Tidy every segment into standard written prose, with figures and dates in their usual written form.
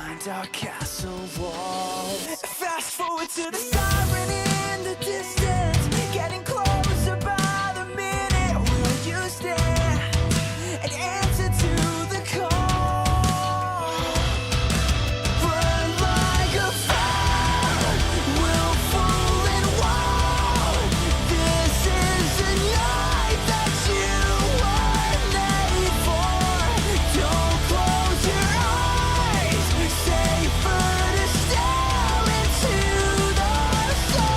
behind our castle wall. Fast forward to the siren in the distance, getting closer by the minute. Will you stand and answer to the call? Burn like a fire, willful and wild. This is the night that you were made for. Don't close your eyes, safer to stare into the sun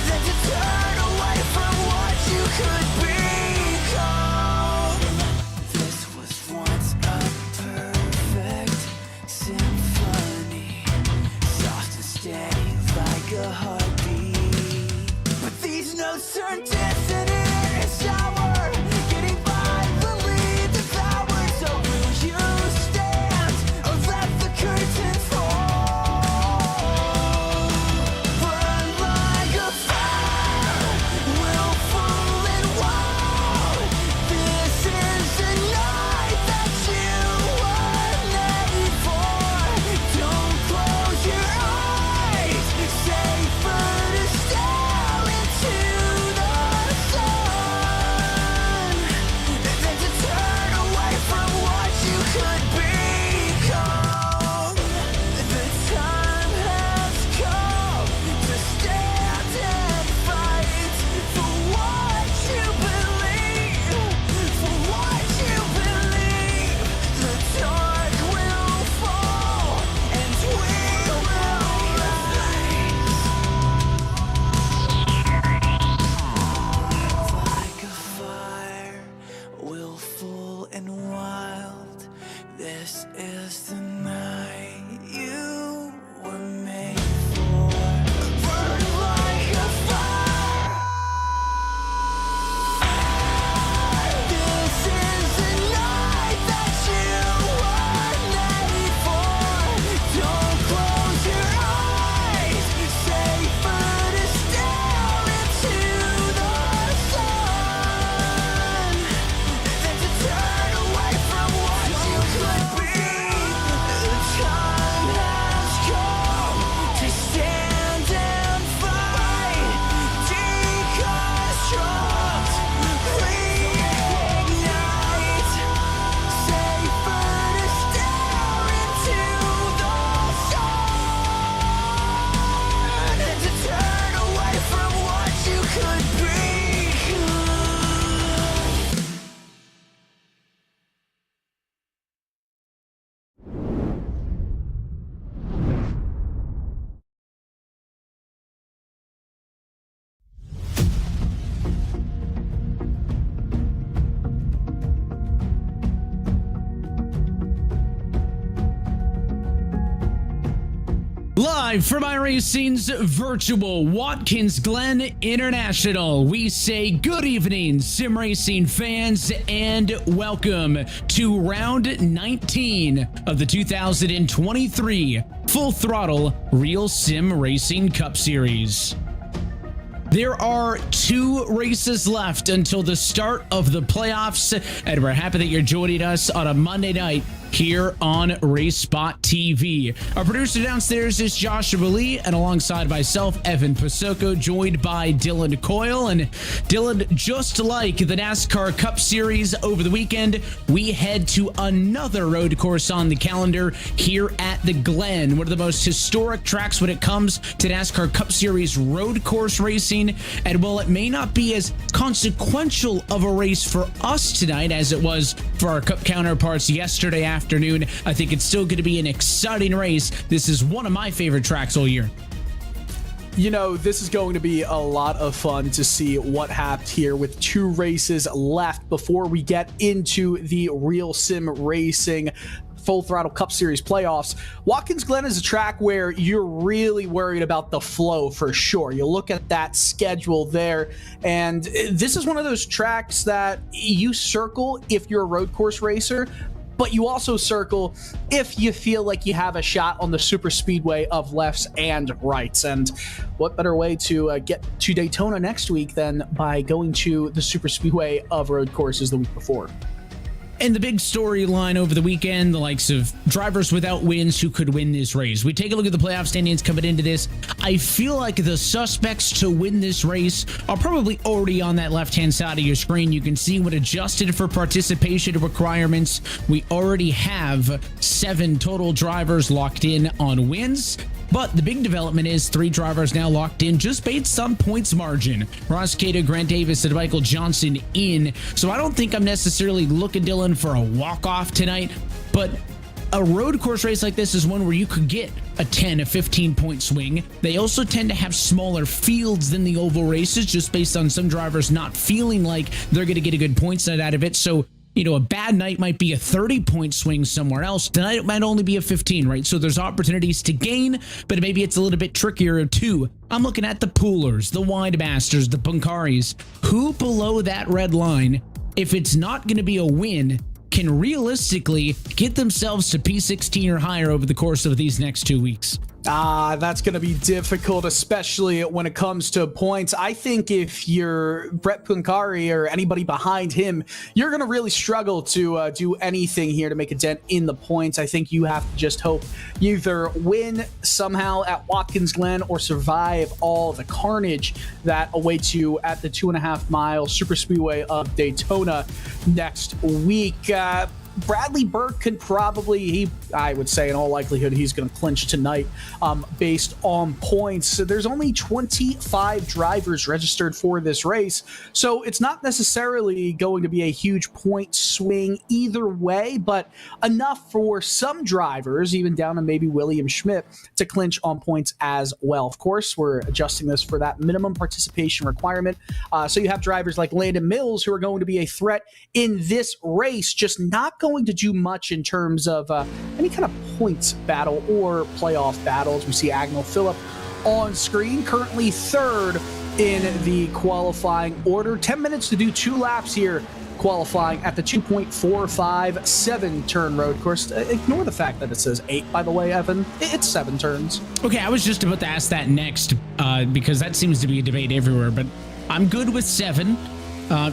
than to turn away from what you could become. This was once a perfect symphony, soft and steady like a heartbeat. But these notes turn distant and sour, getting violently devoured. So will you stand or let the curtain fall? Burn like a fire, willful and wild. This is the night that you were made for. Don't close your eyes, safer to stare into the sun than to turn away from what you could become. The time has come to stand and fight for what you believe, for what you believe. The dark will fall and we will rise. Like a fire, willful and wild. This is the night you were made for. Burn like a fire. This is the night that you were made for. Don't close your eyes, safer to stare into the sun than to turn away from what you could be. The time has come to stand and fight, deconstruct, reignite. Safer to stare into the sun than to turn away from what you could become. Live from iRacing's virtual Watkins Glen International, we say good evening, sim racing fans, and welcome to round 19 of the 2023 Full Throttle Real Sim Racing Cup Series. There are 2 races left until the start of the playoffs, and we're happy that you're joining us on a Monday night here on RaceSpotTV. Our producer downstairs is Joshua Lee, and alongside myself, Evan Pasoko, joined by Dylan Coyle. And Dylan, just like the NASCAR Cup Series over the weekend, we head to another road course on the calendar here at the Glen, one of the most historic tracks when it comes to NASCAR Cup Series road course racing. And while it may not be as consequential of a race for us tonight as it was for our Cup counterparts yesterday afternoon, I think it's still going to be an exciting race. This is one of my favorite tracks all year. You know, this is going to be a lot of fun to see what happened here with 2 races left before we get into the Real Sim Racing Full Throttle Cup Series playoffs. Watkins Glen is a track where you're really worried about the flow for sure. You look at that schedule there, and this is one of those tracks that you circle if you're a road course racer, but you also circle if you feel like you have a shot on the super speedway of lefts and rights. And what better way to get to Daytona next week than by going to the super speedway of road courses the week before? And the big storyline over the weekend, the likes of drivers without wins who could win this race. We take a look at the playoff standings coming into this. I feel like the suspects to win this race are probably already on that left-hand side of your screen. You can see when adjusted for participation requirements, we already have 7 total drivers locked in on wins. But the big development is 3 drivers now locked in just based on points margin. Ross Cato, Grant Davis, and Michael Johnson in. So I don't think I'm necessarily looking, Dylan, for a walk-off tonight. But a road course race like this is one where you could get a 10, a 15-point swing. They also tend to have smaller fields than the oval races just based on some drivers not feeling like they're going to get a good points night out of it. So a bad night might be a 30-point swing somewhere else. Tonight it might only be a 15, right? So there's opportunities to gain, but maybe it's a little bit trickier too. I'm looking at the Poolers, the Widemasters, the Punkaris. Who below that red line, if it's not going to be a win, can realistically get themselves to P16 or higher over the course of these next 2 weeks? That's going to be difficult, especially when it comes to points. I think if you're Brett Punkari or anybody behind him, you're going to really struggle to do anything here to make a dent in the points. I think you have to just hope you either win somehow at Watkins Glen or survive all the carnage that awaits you at the 2.5-mile super speedway of Daytona next week. Bradley Burke could probably, I would say in all likelihood, he's going to clinch tonight based on points. So there's only 25 drivers registered for this race, so it's not necessarily going to be a huge point swing either way, but enough for some drivers, even down to maybe William Schmidt, to clinch on points as well. Of course, we're adjusting this for that minimum participation requirement. So you have drivers like Landon Mills who are going to be a threat in this race, just not going to do much in terms of any kind of points battle or playoff battles. We see Agnell Phillip on screen, currently 3rd in the qualifying order. 10 minutes to do 2 laps here, qualifying at the 2.457 turn road course. Ignore the fact that it says 8, by the way, Evan. It's 7 turns. Okay, I was just about to ask that next because that seems to be a debate everywhere, but I'm good with 7.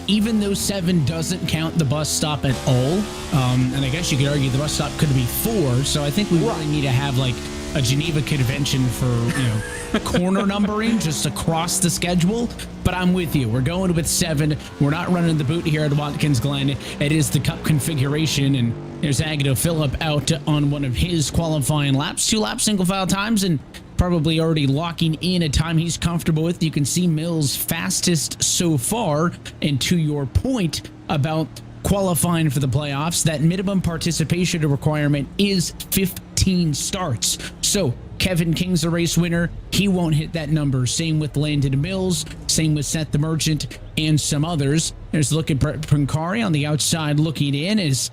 Even though 7 doesn't count the bus stop at all, and I guess you could argue the bus stop could be 4, so I think we really need to have like a Geneva Convention for corner numbering just across the schedule. But I'm with you. We're going with 7. We're not running the boot here at Watkins Glen. It is the Cup configuration, and there's Agnell Phillip out on one of his qualifying laps, 2 lap single file times, and probably already locking in a time he's comfortable with. You can see Mills fastest so far. And to your point about qualifying for the playoffs, that minimum participation requirement is 15 starts. So Kevin King's a race winner. He won't hit that number. Same with Landon Mills. Same with Seth the Merchant and some others. There's look at Punkari on the outside looking in as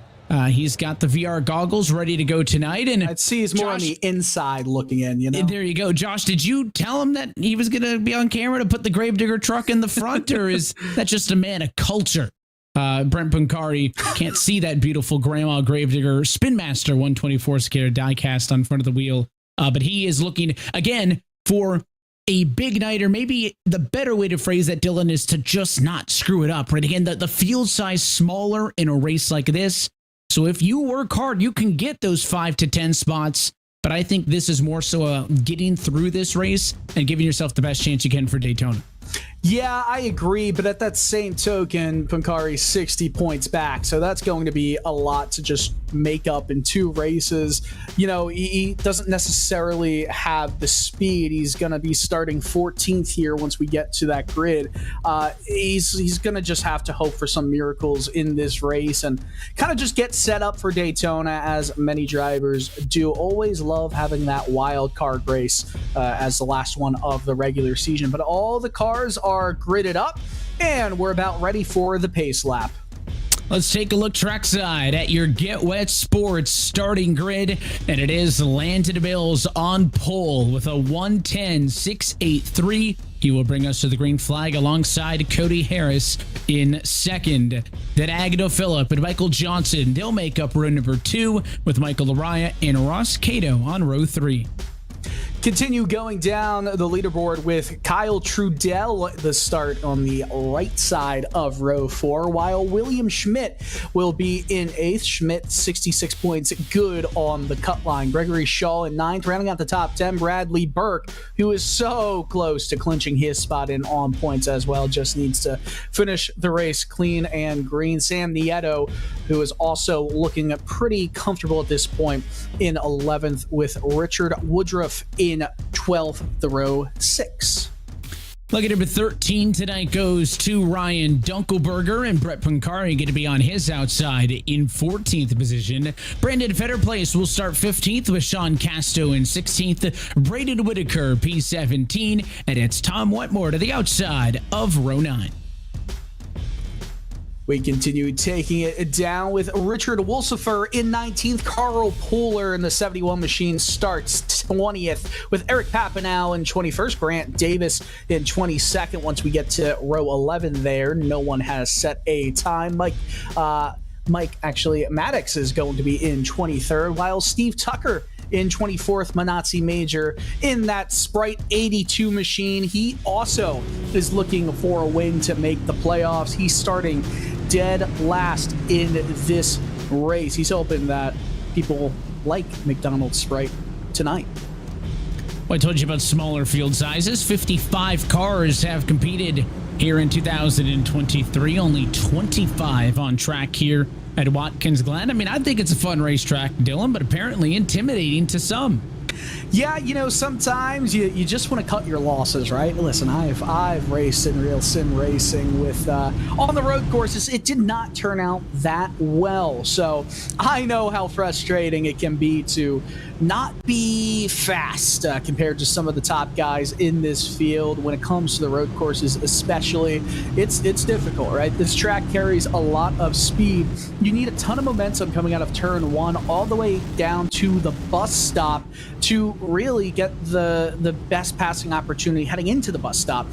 he's got the VR goggles ready to go tonight. And I'd see he's more on the inside looking in, There you go. Josh, did you tell him that he was going to be on camera to put the Gravedigger truck in the front, or is that just a man of culture? Brent Punkari can't see that beautiful Grandma Gravedigger Spin Master 124 skater diecast on front of the wheel. But he is looking, again, for a big night, or maybe the better way to phrase that, Dylan, is to just not screw it up, right? Again, the field size smaller in a race like this. So if you work hard, you can get those 5 to 10 spots. But I think this is more so getting through this race and giving yourself the best chance you can for Daytona. Yeah, I agree, but at that same token, Punkari's 60 points back, so that's going to be a lot to just make up in 2 races. He doesn't necessarily have the speed. He's going to be starting 14th here once we get to that grid. He's going to just have to hope for some miracles in this race and kind of just get set up for Daytona, as many drivers do. Always love having that wild card race as the last one of the regular season, but all the cars are gridded up, and we're about ready for the pace lap. Let's take a look trackside at your Get Wet Sports starting grid, and it is Landon Mills on pole with a 1:10.683. He will bring us to the green flag alongside Cody Harris in second. Then Agnell Phillip and Michael Johnson, they'll make up row number 2 with Michael Araya and Ross Cato on row 3. Continue going down the leaderboard with Kyle Trudell, the start on the right side of row 4, while William Schmidt will be in 8th. Schmidt, 66 points, good on the cut line. Gregory Shaw in 9th, rounding out the top 10. Bradley Burke, who is so close to clinching his spot in on points as well, just needs to finish the race clean and green. Sam Nieto, who is also looking pretty comfortable at this point, in 11th, with Richard Woodruff in 12th, the row 6. Lucky number 13 tonight goes to Ryan Dunkelberger, and Brett Pancari going to be on his outside in 14th position. Brandon Fetterplace will start 15th with Sean Casto in 16th. Braden Whitaker, P17, and it's Tom Wetmore to the outside of row 9. We continue taking it down with Richard Wolsifer in 19th. Carl Pooler in the 71 machine starts 20th, with Eric Papanow in 21st. Grant Davis in 22nd. Once we get to row 11 there, no one has set a time. Mike Maddox is going to be in 23rd, while Steve Tucker in 24th. Manazzi Major in that Sprite 82 machine. He also is looking for a win to make the playoffs. He's starting dead last in this race. He's hoping that people like McDonald's Sprite tonight. Well, I told you about smaller field sizes. 55 cars have competed here in 2023. Only 25 on track here at Watkins Glen. I mean, I think it's a fun racetrack, Dylan, but apparently intimidating to some. Yeah, you know, sometimes you just want to cut your losses, right? Listen, I've raced in real sim racing with on the road courses. It did not turn out that well, so I know how frustrating it can be to not be fast compared to some of the top guys in this field. When it comes to the road courses especially, it's difficult, right? This track carries a lot of speed. You need a ton of momentum coming out of turn 1 all the way down to the bus stop to really get the best passing opportunity heading into the bus stop.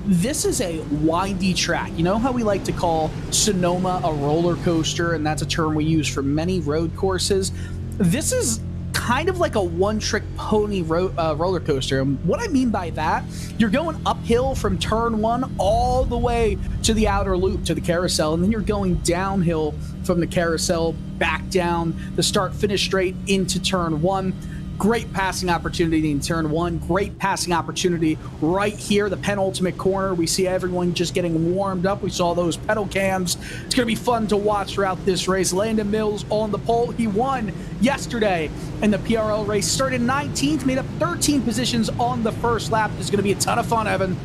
This is a windy track. You know how we like to call Sonoma a roller coaster, and that's a term we use for many road courses? This is kind of like a one-trick pony roller coaster. And what I mean by that, you're going uphill from turn 1 all the way to the outer loop, to the carousel, and then you're going downhill from the carousel back down the start-finish straight into turn 1. Great passing opportunity in turn 1. Great passing opportunity right here, the penultimate corner. We see everyone just getting warmed up. We saw those pedal cams. It's going to be fun to watch throughout this race. Landon Mills on the pole. He won yesterday in the PRL race. Started 19th, made up 13 positions on the first lap. It's going to be a ton of fun, Evan.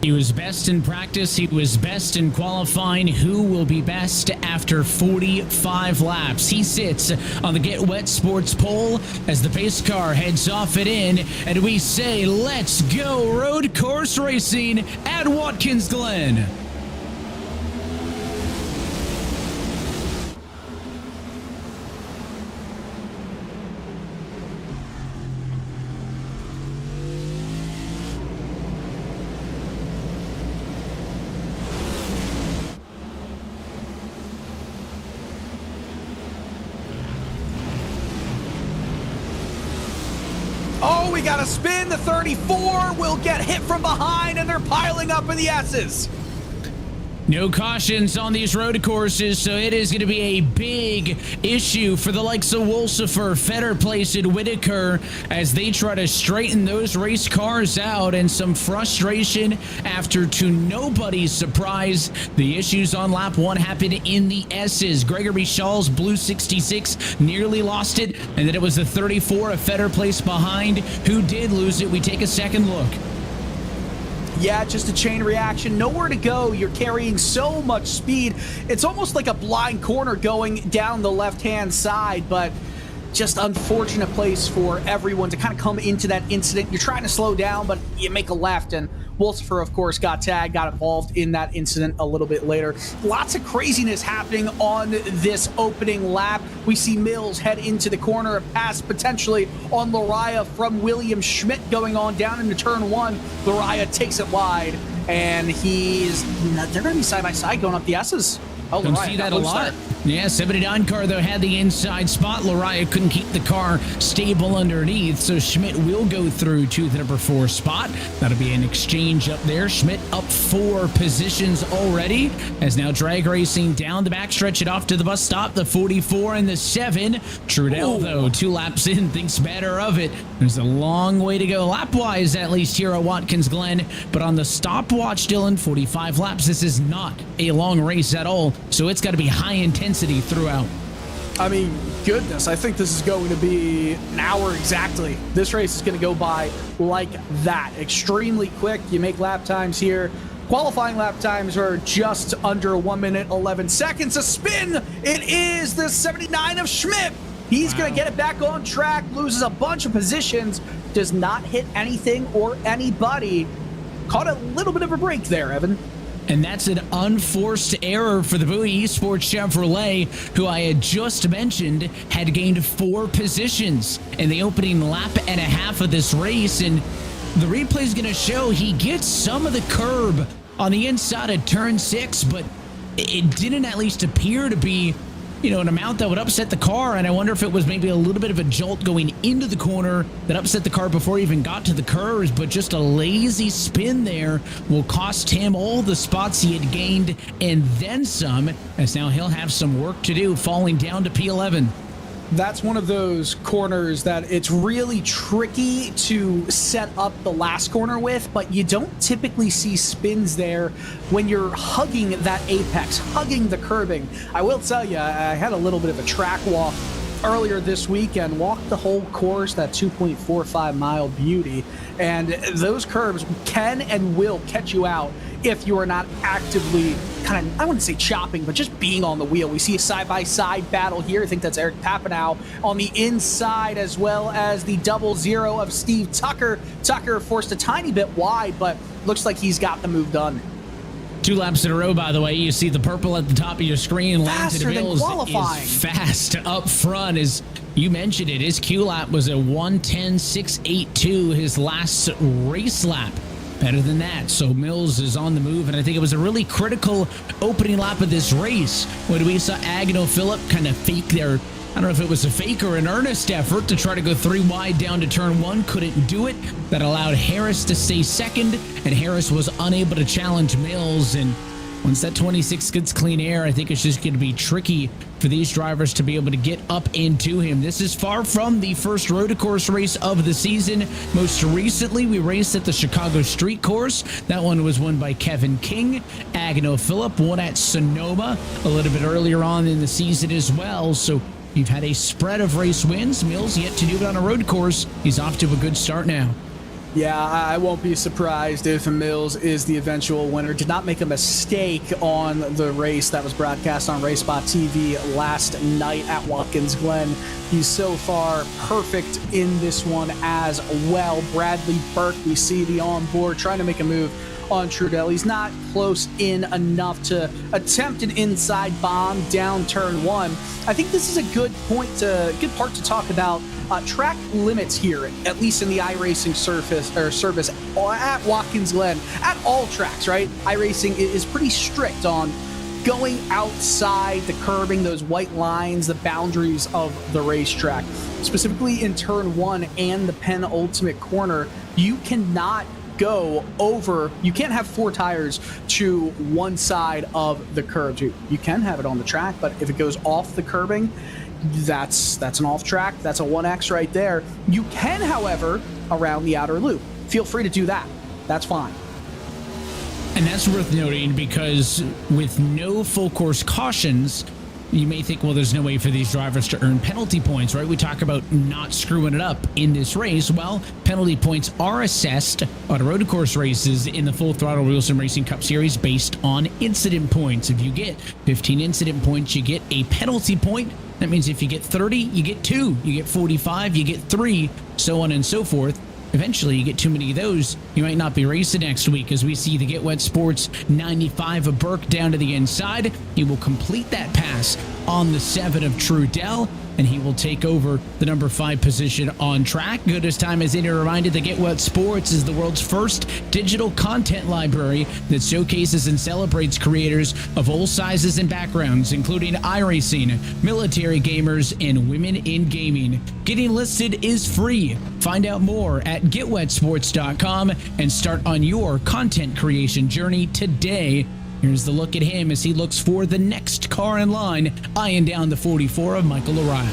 He was best in practice. He was best in qualifying. Who will be best after 45 laps? He sits on the Get Wet Sports pole as the pace car heads off and in, and we say, let's go road course racing at Watkins Glen. Oh, we got a spin. The 34 will get hit from behind, and they're piling up in the S's. No cautions on these road courses, so it is going to be a big issue for the likes of Wolsifer, Fetterplace, and Whitaker as they try to straighten those race cars out, and some frustration after, to nobody's surprise, the issues on lap 1 happened in the S's. Gregory Shaw's blue 66 nearly lost it, and then it was the 34 of Fetterplace behind who did lose it. We take a second look. Yeah, just a chain reaction. Nowhere to go. You're carrying so much speed. It's almost like a blind corner going down the left-hand side, but just unfortunate place for everyone to kind of come into that incident. You're trying to slow down, but you make a left, and Wolsifer, of course, got tagged, got involved in that incident a little bit later. Lots of craziness happening on this opening lap. We see Mills head into the corner, a pass potentially on Lariah from William Schmidt going on down into turn 1. Lariah takes it wide, and they're going to be side-by-side going up the S's. Oh, Don't Lariah, see that a lot. Yeah, 79 car, though, had the inside spot. Lariah couldn't keep the car stable underneath, so Schmidt will go through to the number 4 spot. That'll be an exchange up there. Schmidt up 4 positions already, as now drag racing down the backstretch it off to the bus stop, the 44 and the 7. Trudell, though, 2 laps in, thinks better of it. There's a long way to go, lap-wise, at least here at Watkins Glen, but on the stopwatch, Dylan, 45 laps. This is not a long race at all, so it's got to be high intensity throughout. I mean, goodness, I think this is going to be an hour exactly. This race is going to go by like that. Extremely quick. You make lap times here. Qualifying lap times are just under 1 minute, 11 seconds. A spin. It is the 79 of Schmidt. He's going to get it back on track, loses a bunch of positions, does not hit anything or anybody. Caught a little bit of a break there, Evan. And that's an unforced error for the Bowie Esports Chevrolet, who I had just mentioned had gained 4 positions in the opening lap and a half of this race. And the replay is going to show he gets some of the curb on the inside of turn 6, but it didn't at least appear to be, you know, an amount that would upset the car. And I wonder if it was maybe a little bit of a jolt going into the corner that upset the car before he even got to the curves, but just a lazy spin there will cost him all the spots he had gained and then some, as now he'll have some work to do, falling down to P11. That's one of those corners that it's really tricky to set up the last corner with, but you don't typically see spins there when you're hugging that apex, hugging the curbing. I will tell you, I had a little bit of a track walk earlier this week and walked the whole course, that 2.45 mile beauty, and those curbs can and will catch you out if you are not actively kind of, I wouldn't say chopping, but just being on the wheel. We see a side-by-side battle here. I think that's Eric Papanow on the inside, as well as the 00 of Steve Tucker. Tucker forced a tiny bit wide, but looks like he's got the move done. 2 laps in a row, by the way. You see the purple at the top of your screen. Faster than qualifying. Is fast up front. As you mentioned it, his Q lap was a 1:10.682, his last race lap. Better than that. So Mills is on the move, and I think it was a really critical opening lap of this race when we saw Agnew Phillip kind of fake there. I don't know if it was a fake or an earnest effort to try to go 3 wide down to turn 1. Couldn't do it. That allowed Harris to stay second, and Harris was unable to challenge Mills. And once that 26 gets clean air, I think it's just going to be tricky for these drivers to be able to get up into him. This is far from the first road course race of the season. Most recently, we raced at the Chicago Street Course. That one was won by Kevin King. Agnew Phillip won at Sonoma a little bit earlier on in the season as well. So you've had a spread of race wins. Mills yet to do it on a road course. He's off to a good start now. Yeah, I won't be surprised if Mills is the eventual winner. Did not make a mistake on the race that was broadcast on RaceSpotTV last night at Watkins Glen. He's so far perfect in this one as well. Bradley Burke, we see the onboard trying to make a move on Trudell. He's not close in enough to attempt an inside bomb down turn 1. I think this is a good part to talk about track limits here, at least in the iRacing service at Watkins Glen, at all tracks, right? iRacing is pretty strict on going outside the curbing, those white lines, the boundaries of the racetrack. Specifically in turn 1 and the penultimate corner, you cannot go over, you can't have 4 tires to one side of the curb. You can have it on the track, but if it goes off the curbing, that's an off track. That's a 1X right there. You can, however, around the outer loop. Feel free to do that. That's fine. And that's worth noting because with no full course cautions, you may think, well, there's no way for these drivers to earn penalty points, right? We talk about not screwing it up in this race. Well, penalty points are assessed on road course races in the Full Throttle RealSimRacing Cup Series based on incident points. If you get 15 incident points, you get a penalty point. That means if you get 30, you get 2. You get 45, you get 3, so on and so forth. Eventually, you get too many of those, you might not be racing next week, as we see the Get Wet Sports 95 of Burke down to the inside. He will complete that pass on the 7 of Trudell, and he will take over the number 5 position on track. Good as time as any reminder that Get What Sports is the world's first digital content library that showcases and celebrates creators of all sizes and backgrounds, including iRacing, military gamers, and women in gaming. Getting listed is free. Find out more at getwetsports.com and start on your content creation journey today. Here's the look at him as he looks for the next car in line, eyeing down the 44 of Michael Lariah.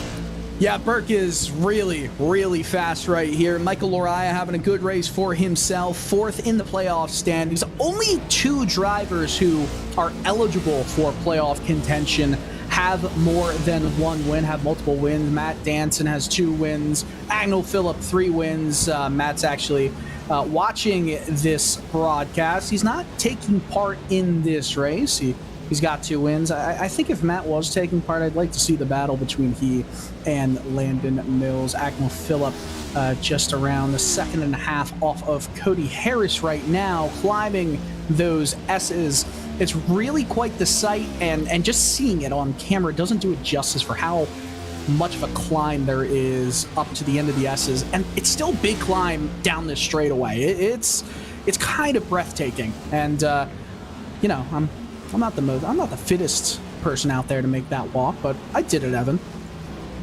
Yeah, Burke is really, really fast right here. Michael Lariah having a good race for himself, 4th in the playoff standings. Only 2 drivers who are eligible for playoff contention have more than 1 win, have multiple wins. Matt Danson has 2 wins. Agnell Phillip 3 wins. Matt's actually watching this broadcast. He's not taking part in this race. He's got 2 wins. I think if Matt was taking part, I'd like to see the battle between he and Landon Mills. Agnell Phillip just around the 2.5 off of Cody Harris right now, climbing those S's. It's really quite the sight, and just seeing it on camera doesn't do it justice for how much of a climb there is up to the end of the S's, and it's still a big climb down this straightaway. It's kind of breathtaking, and you know, I'm not the fittest person out there to make that walk, but I did it, Evan.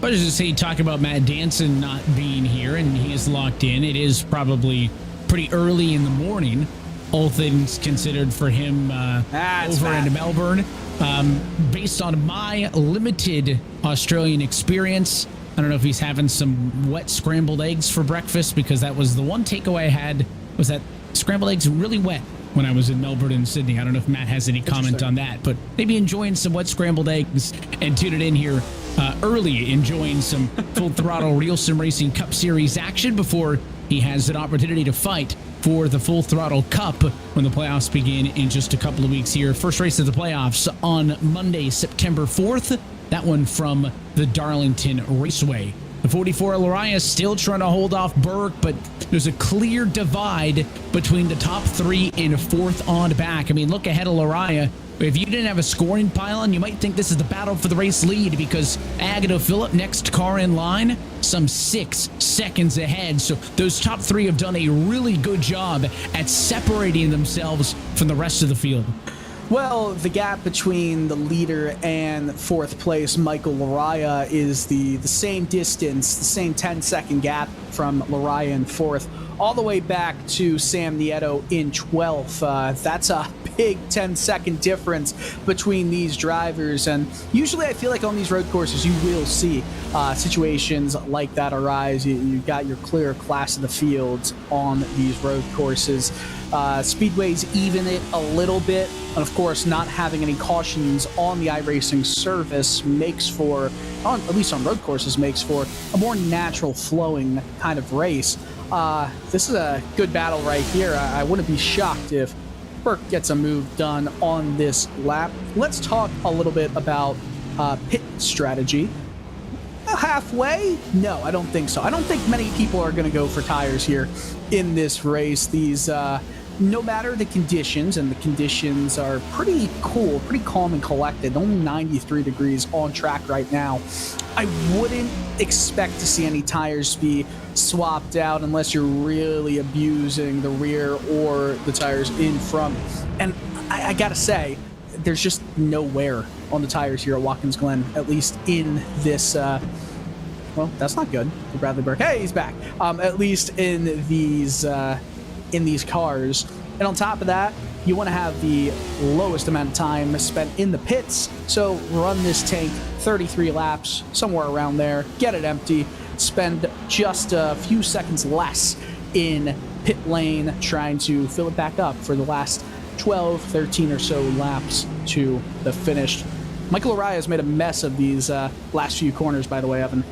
I was just saying, talk about Matt Danson not being here, and he is locked in. It is probably pretty early in the morning, all things considered, for him over in Melbourne. Based on my limited Australian experience, I don't know if he's having some wet scrambled eggs for breakfast, because that was the one takeaway I had, was that scrambled eggs really wet when I was in Melbourne and Sydney. I don't know if Matt has any comment on that, but maybe enjoying some wet scrambled eggs and tune it in here early, enjoying some Full Throttle RealSimRacing Cup Series action before he has an opportunity to fight for the Full Throttle Cup when the playoffs begin in just a couple of weeks here. First race of the playoffs on Monday, September 4th. That one from the Darlington Raceway. The 44 Lariah still trying to hold off Burke, but there's a clear divide between the top 3 and 4th on back. I mean, look ahead of Lariah. If you didn't have a scoring pylon, you might think this is the battle for the race lead, because Agnell Phillip, next car in line, some 6 seconds ahead. So those top 3 have done a really good job at separating themselves from the rest of the field. Well, the gap between the leader and 4th place, Michael Lariah, is the same distance, the same 10-second gap from Lariah in 4th, all the way back to Sam Nieto in 12th. That's a big 10-second difference between these drivers, and usually I feel like on these road courses you will see situations like that arise. You got your clear class of the fields on these road courses. Speedways even it a little bit, and of course not having any cautions on the iRacing service makes for, at least on road courses, makes for a more natural flowing kind of race. This is a good battle right here. I wouldn't be shocked if Burke gets a move done on this lap. Let's talk a little bit about pit strategy. Halfway? No, I don't think so. I don't think many people are going to go for tires here in this race. These, no matter the conditions, and the conditions are pretty cool, pretty calm and collected, only 93 degrees on track right now, I wouldn't expect to see any tires be swapped out unless you're really abusing the rear or the tires in front. And I gotta say, there's just no wear on the tires here at Watkins Glen, at least in this, well, that's not good for Bradley Burke. Hey, he's back. At least in these cars. And on top of that, you want to have the lowest amount of time spent in the pits. So run this tank 33 laps, somewhere around there, get it empty, spend just a few seconds less in pit lane trying to fill it back up for the last 12, 13 or so laps to the finish. Michael Lariah has made a mess of these last few corners, by the way, Evan.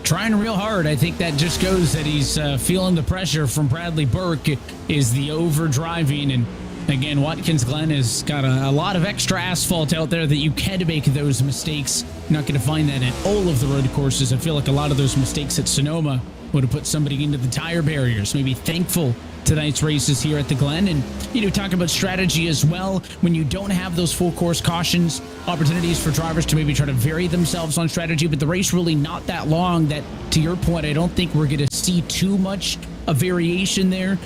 Trying real hard. I think that just goes that he's feeling the pressure from Bradley Burke, is the over driving, and Again, Watkins Glen has got a lot of extra asphalt out there that you can make those mistakes. You're not going to find that at all of the road courses. I feel like a lot of those mistakes at Sonoma would have put somebody into the tire barriers. Maybe thankful tonight's races here at the Glen. And, talk about strategy as well. When you don't have those full course cautions, opportunities for drivers to maybe try to vary themselves on strategy, but the race really not that long that, to your point, I don't think we're going to see too much a variation there.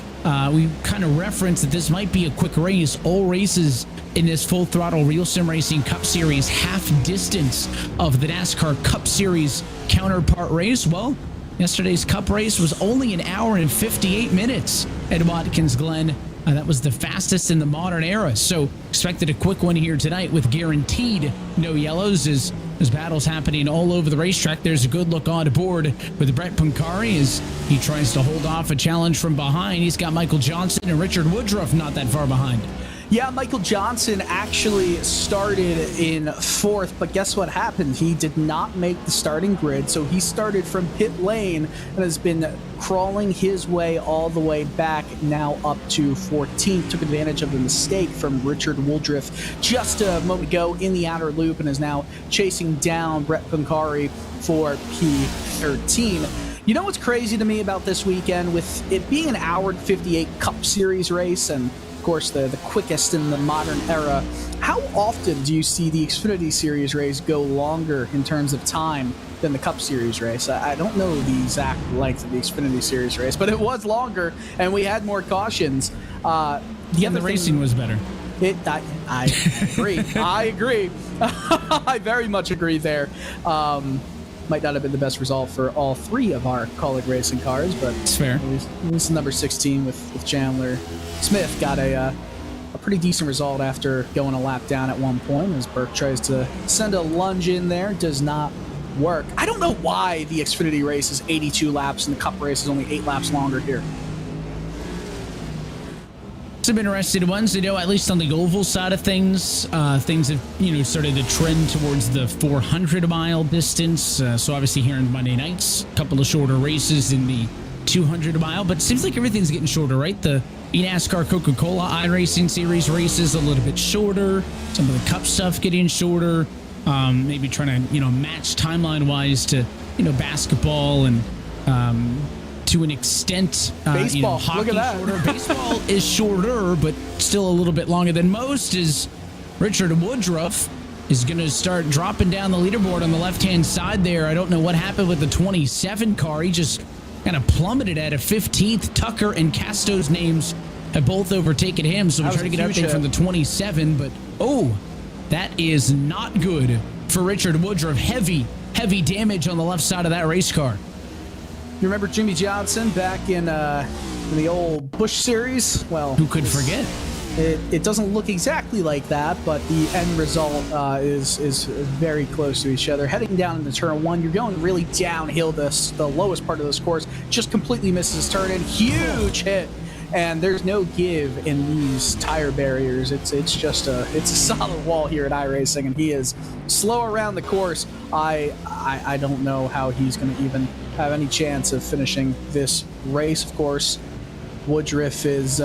We kind of referenced that this might be a quick race. All races in this Full Throttle Real Sim Racing Cup Series half distance of the NASCAR Cup Series counterpart race. Well, yesterday's Cup race was only an hour and 58 minutes at Watkins Glen. That was the fastest in the modern era. So expected a quick one here tonight with guaranteed no yellows as battles happening all over the racetrack. There's a good look on board with Brett Pancari as he tries to hold off a challenge from behind. He's got Michael Johnson and Richard Woodruff not that far behind. Yeah, Michael Johnson actually started in fourth, but guess what happened? He did not make the starting grid, so he started from pit lane and has been crawling his way all the way back, now up to 14th. Took advantage of the mistake from Richard Woodruff just a moment ago in the outer loop and is now chasing down Brett Pancari for P13. You know what's crazy to me about this weekend, with it being an hour and 58 Cup Series race and of course the quickest in the modern era, how often do you see the Xfinity Series race go longer in terms of time than the Cup Series race? I don't know the exact length of the Xfinity Series race, but it was longer and we had more cautions. The racing was better. I agree. I agree. I very much agree there. Might not have been the best result for all three of our College racing cars, but it's fair. At least number 16 with Chandler Smith got a pretty decent result after going a lap down at one point as Burke tries to send a lunge in there. Does not work. I don't know why the Xfinity race is 82 laps and the Cup race is only 8 laps longer here. Some interesting ones, at least on the oval side of things. Things have, started to trend towards the 400-mile distance. So obviously here on Monday nights, a couple of shorter races in the 200-mile, but it seems like everything's getting shorter, right? The NASCAR Coca-Cola iRacing Series races a little bit shorter. Some of the Cup stuff getting shorter. Maybe trying to, match timeline-wise to, basketball and to an extent, baseball. Hockey. Look at that. Shorter. Baseball is shorter, but still a little bit longer than most. Is Richard Woodruff is going to start dropping down the leaderboard on the left-hand side there. I don't know what happened with the 27 car. He just kind of plummeted at a 15th. Tucker and Casto's names have both overtaken him, so we're trying to get an update from the 27. But that is not good for Richard Woodruff. Heavy damage on the left side of that race car. You remember Jimmy Johnson back in the old Busch Series? Well, who could forget? It doesn't look exactly like that, but the end result is very close to each other. Heading down into turn one, you're going really downhill. The lowest part of this course just completely misses his turn in. Huge hit, and there's no give in these tire barriers. It's just a solid wall here at iRacing, and he is slow around the course. I don't know how he's going to even have any chance of finishing this race. Of course, Woodruff is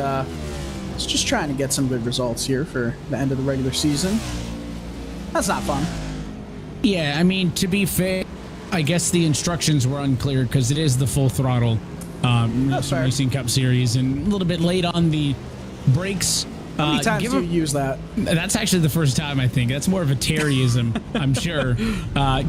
just trying to get some good results here for the end of the regular season. That's not fun. Yeah, I mean, to be fair, I guess the instructions were unclear because it is the Full Throttle Racing Cup Series and a little bit late on the brakes. How many times do you use that? That's actually the first time, I think. That's more of a Terryism, I'm sure.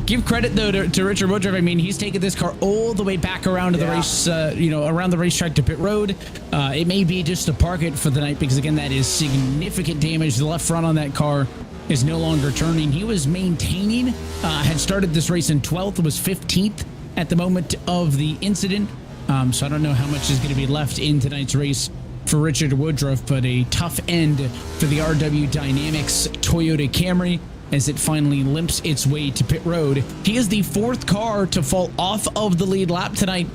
Give credit, though, to Richard Woodruff. I mean, he's taken this car all the way back around to the race, around the racetrack to pit road. It may be just to park it for the night because, again, that is significant damage. The left front on that car is no longer turning. He was maintaining, had started this race in 12th, was 15th at the moment of the incident. So I don't know how much is going to be left in tonight's race for Richard Woodruff, but a tough end for the RW Dynamics Toyota Camry as it finally limps its way to pit road. He is the fourth car to fall off of the lead lap tonight.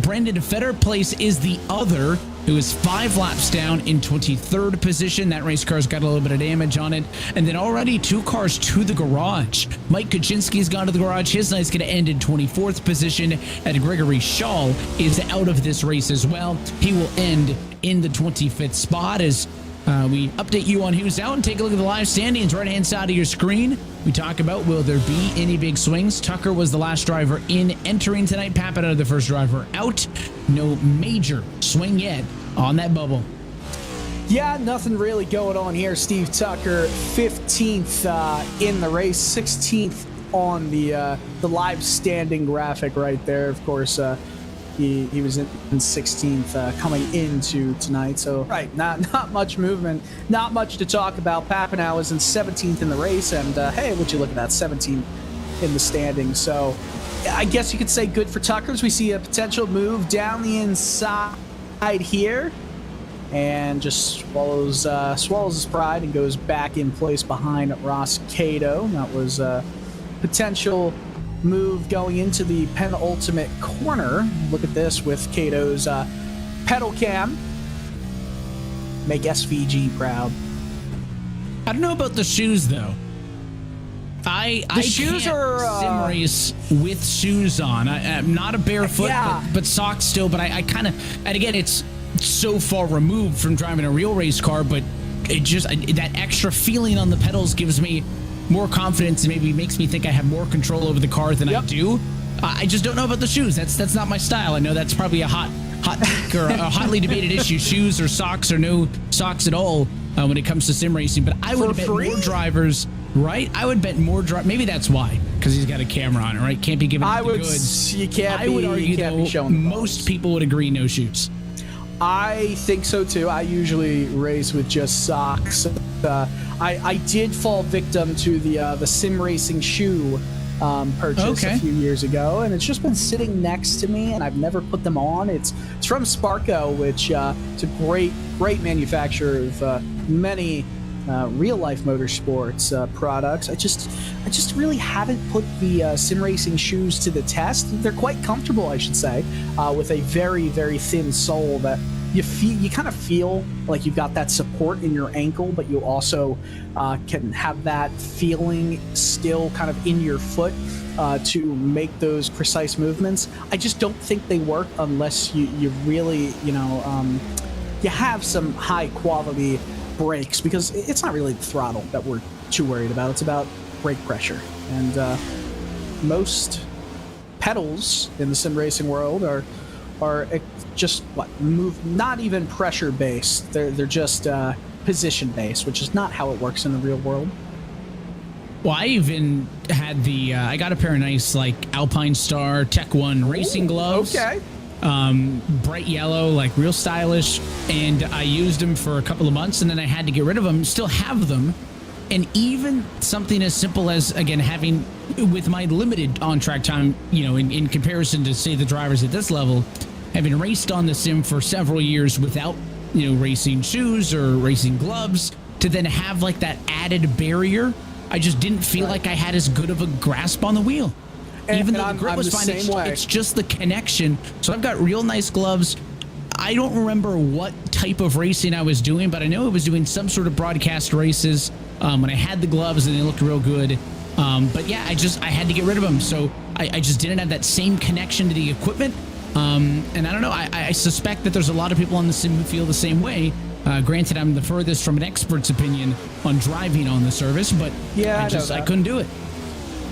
Brandon Fetter Place is the other, who is 5 laps down in 23rd position. That race car's got a little bit of damage on it. And then already 2 cars to the garage. Mike Kaczynski's gone to the garage. His night's going to end in 24th position. And Gregory Shaw is out of this race as well. He will end in the 25th spot as We update you on who's out and take a look at the live standings right-hand side of your screen. We talk about, will there be any big swings? Tucker was the last driver in entering tonight. Papado, the first driver out. No major swing yet on that bubble. Yeah, nothing really going on here. Steve Tucker, 15th in the race, 16th on the live standing graphic right there. Of course, he was in 16th coming into tonight. So, right, not much movement, not much to talk about. Papano is in 17th in the race, and hey, would you look at that, 17th in the standings. So, I guess you could say good for Tuckers. We see a potential move down the inside here, and just swallows his pride and goes back in place behind Ross Cato. That was a potential move going into the penultimate corner. Look at this with Cato's pedal cam. Make SVG proud. I don't know about the shoes, though. The shoes are sim race with shoes on. I'm not a barefoot, yeah, but socks still. But I kind of, and again, it's so far removed from driving a real race car, but it just that extra feeling on the pedals gives me more confidence and maybe makes me think I have more control over the car than I do. I just don't know about the shoes. That's not my style. I know that's probably a hot take or a hotly debated issue. Shoes or socks or no socks at all when it comes to sim racing. But I would bet more drivers. Right, I would bet more. Maybe that's why, because he's got a camera on it. Right, can't be giving out the goods. You can't. I would argue though, most people would agree no shoes. I think so too. I usually race with just socks. I did fall victim to the sim racing shoe purchase a few years ago, and it's just been sitting next to me, and I've never put them on. It's from Sparco, which is a great manufacturer of many real life motorsports products. I just really haven't put the sim racing shoes to the test. They're quite comfortable, I should say, with a very, very thin sole that you kind of feel like you've got that support in your ankle, but you also can have that feeling still kind of in your foot to make those precise movements. I just don't think they work unless you really, you have some high quality brakes, because it's not really the throttle that we're too worried about. It's about brake pressure, and most pedals in the sim racing world are just not even pressure based. They're just position based, which is not how it works in the real world. Well, I even had I got a pair of nice like Alpine Star Tech 1 racing gloves. Okay. Bright yellow, like real stylish, and I used them for a couple of months, and then I had to get rid of them. Still have them, and even something as simple as, again, having, with my limited on-track time, in comparison to, say, the drivers at this level, having raced on the sim for several years without, racing shoes or racing gloves, to then have like that added barrier, I just didn't feel like I had as good of a grasp on the wheel. Even though the grip was fine, it's just the connection. So I've got real nice gloves. I don't remember what type of racing I was doing, but I know I was doing some sort of broadcast races when I had the gloves, and they looked real good. But yeah, I had to get rid of them. So I just didn't have that same connection to the equipment. And I don't know. I suspect that there's a lot of people on the sim who feel the same way. Granted, I'm the furthest from an expert's opinion on driving on the service, but yeah, I couldn't do it.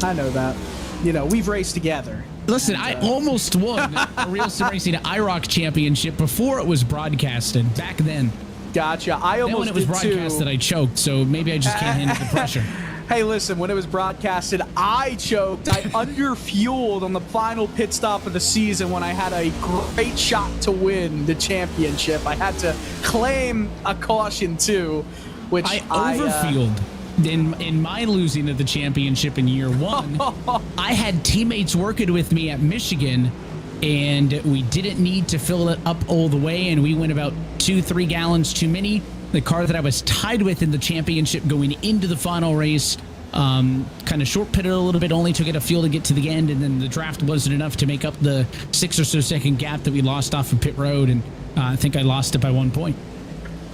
I know that. We've raced together. Listen, I almost won a RealSimRacing IROC championship before it was broadcasted back then. Gotcha. I almost when it was broadcasted, I choked, so maybe I just can't handle the pressure. Hey, listen, when it was broadcasted, I choked. I underfueled on the final pit stop of the season when I had a great shot to win the championship. I had to claim a caution, too, which I overfueled. In my losing of the championship in year one, I had teammates working with me at Michigan, and we didn't need to fill it up all the way, and we went about 2-3 gallons too many. The car that I was tied with in the championship going into the final race kind of short pitted a little bit, only to get a fuel to get to the end, and then the draft wasn't enough to make up the 6 or so second gap that we lost off of pit road, and I think I lost it by 1 point.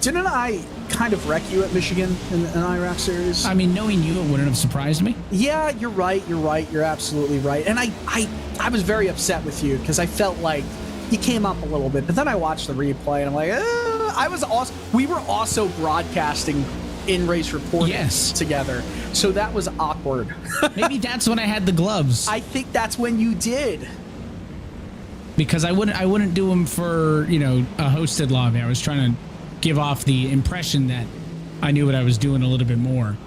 Didn't I kind of wreck you at Michigan in an IROC series? I mean, knowing you, it wouldn't have surprised me. Yeah, you're right. You're absolutely right. And I was very upset with you because I felt like you came up a little bit, but then I watched the replay and I'm like, I was also. We were also broadcasting in race reporting together, so that was awkward. Maybe that's when I had the gloves. I think that's when you did. Because I wouldn't do them for, you know, a hosted lobby. I was trying to give off the impression that I knew what I was doing a little bit more.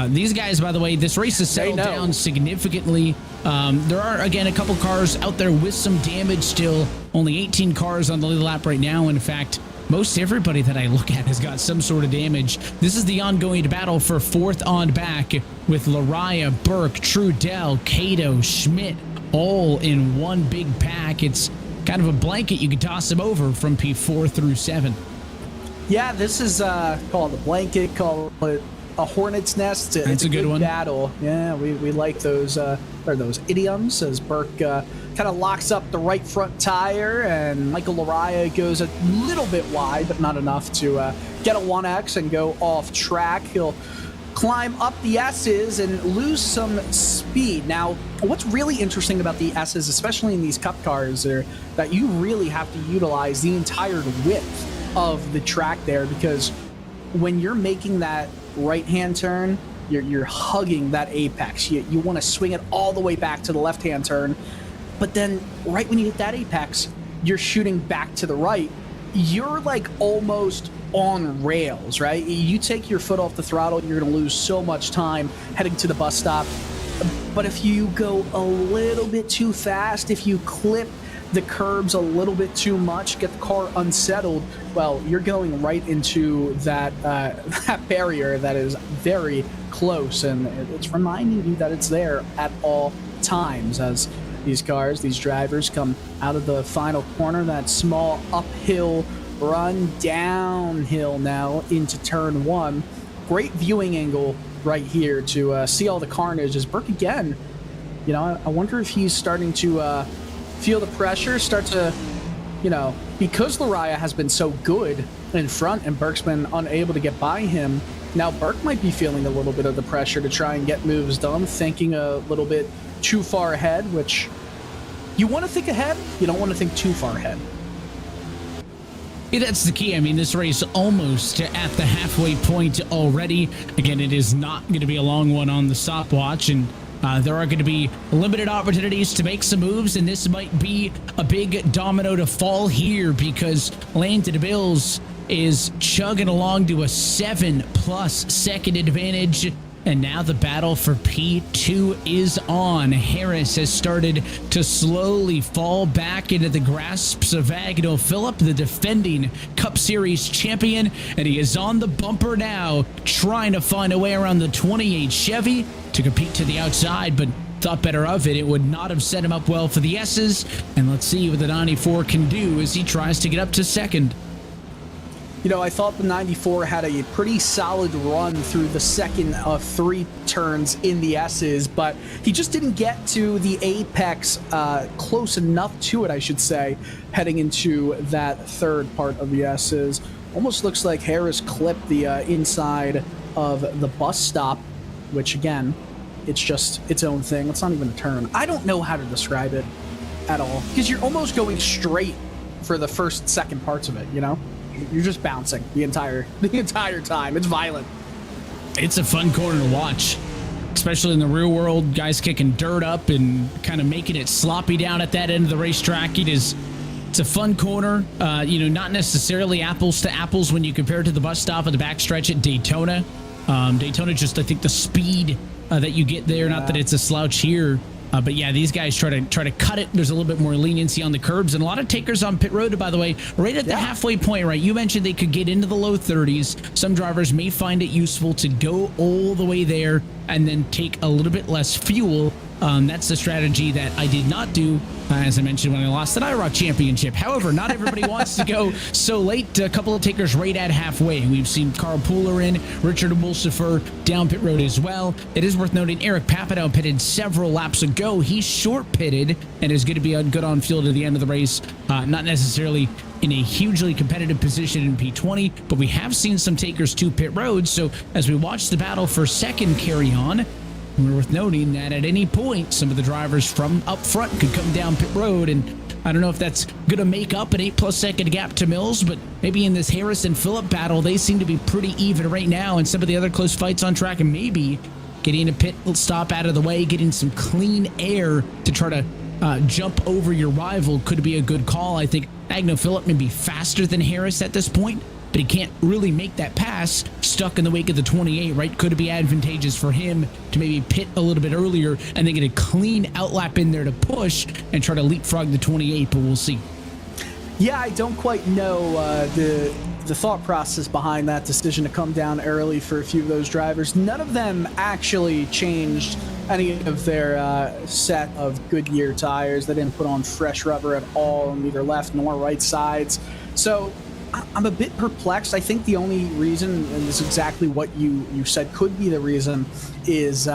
These guys, by the way, this race has settled down significantly. There are, again, a couple cars out there with some damage still. Only 18 cars on the lead lap right now. In fact, most everybody that I look at has got some sort of damage. This is the ongoing battle for fourth on back with Lariah, Burke, Trudell, Cato, Schmidt, all in one big pack. It's kind of a blanket. You could toss them over from P4 through 7. Yeah, this is called a blanket, call it a hornet's nest. It's a good one. Battle. Yeah, we like those idioms as Burke kind of locks up the right front tire, and Michael Lariah goes a little bit wide, but not enough to get a 1X and go off track. He'll climb up the S's and lose some speed. Now, what's really interesting about the S's, especially in these cup cars, are that you really have to utilize the entire width of the track there, because when you're making that right-hand turn, you're hugging that apex. You want to swing it all the way back to the left-hand turn, but then right when you hit that apex, you're shooting back to the right. You're like almost on rails, right? You take your foot off the throttle, you're going to lose so much time heading to the bus stop. But if you go a little bit too fast, if you clip the curbs a little bit too much, get the car unsettled, well, you're going right into that that barrier that is very close, and it's reminding you that it's there at all times as these cars, these drivers come out of the final corner, that small uphill run downhill now into turn 1. Great viewing angle right here to see all the carnage as Burke again, you know, I wonder if he's starting to feel the pressure, start to, you know, because Lariah has been so good in front and Burke's been unable to get by him, now Burke might be feeling a little bit of the pressure to try and get moves done, thinking a little bit too far ahead, which you want to think ahead, you don't want to think too far ahead. Yeah, that's the key. I mean, this race almost at the halfway point already. Again, it is not going to be a long one on the stopwatch, and there are going to be limited opportunities to make some moves, and this might be a big domino to fall here because Lane to the Bills is chugging along to a 7+ second advantage. And now the battle for P2 is on. Harris has started to slowly fall back into the grasps of Agnell Phillip, the defending Cup Series champion, and he is on the bumper now, trying to find a way around the 28 Chevy to compete to the outside, but thought better of it. It would not have set him up well for the S's, and let's see what the 94 can do as he tries to get up to second. You know, I thought the 94 had a pretty solid run through the second of 3 turns in the S's, but he just didn't get to the apex close enough to it, I should say, heading into that third part of the S's. Almost looks like Harris clipped the inside of the bus stop, which again, it's just its own thing. It's not even a turn. I don't know how to describe it at all, because you're almost going straight for the first, second parts of it, you know? You're just bouncing the entire time. It's violent. It's a fun corner to watch, especially in the real world. Guys kicking dirt up and kind of making it sloppy down at that end of the racetrack. It's a fun corner. You know, not necessarily apples to apples when you compare it to the bus stop at the backstretch at Daytona. Daytona, just I think the speed that you get there. Not that it's a slouch here. But yeah, these guys try to cut it. There's a little bit more leniency on the curbs, and a lot of takers on pit road, by the way, right at the halfway point, right? You mentioned they could get into the low 30s. Some drivers may find it useful to go all the way there and then take a little bit less fuel. That's the strategy that I did not do, as I mentioned, when I lost the IROC championship. However, not everybody wants to go so late. A couple of takers right at halfway. We've seen Carl Pooler in, Richard Mulsifer down pit road as well. It is worth noting Eric Papineau pitted several laps ago. He's short pitted and is going to be good on field at the end of the race. Not necessarily in a hugely competitive position in P20, but we have seen some takers to pit road. So as we watch the battle for second carry on, we're worth noting that at any point, some of the drivers from up front could come down pit road and I don't know if that's going to make up an 8+ second gap to Mills, but maybe in this Harris and Phillip battle, they seem to be pretty even right now, and some of the other close fights on track, and maybe getting a pit stop out of the way, getting some clean air to try to jump over your rival could be a good call. I think Agno Phillip may be faster than Harris at this point, but he can't really make that pass stuck in the wake of the 28, right? Could it be advantageous for him to maybe pit a little bit earlier and then get a clean outlap in there to push and try to leapfrog the 28, but we'll see. Yeah, I don't quite know the thought process behind that decision to come down early for a few of those drivers. None of them actually changed any of their set of Goodyear tires. They didn't put on fresh rubber at all on either left nor right sides. So I'm a bit perplexed. I think the only reason, and this is exactly what you said could be the reason, is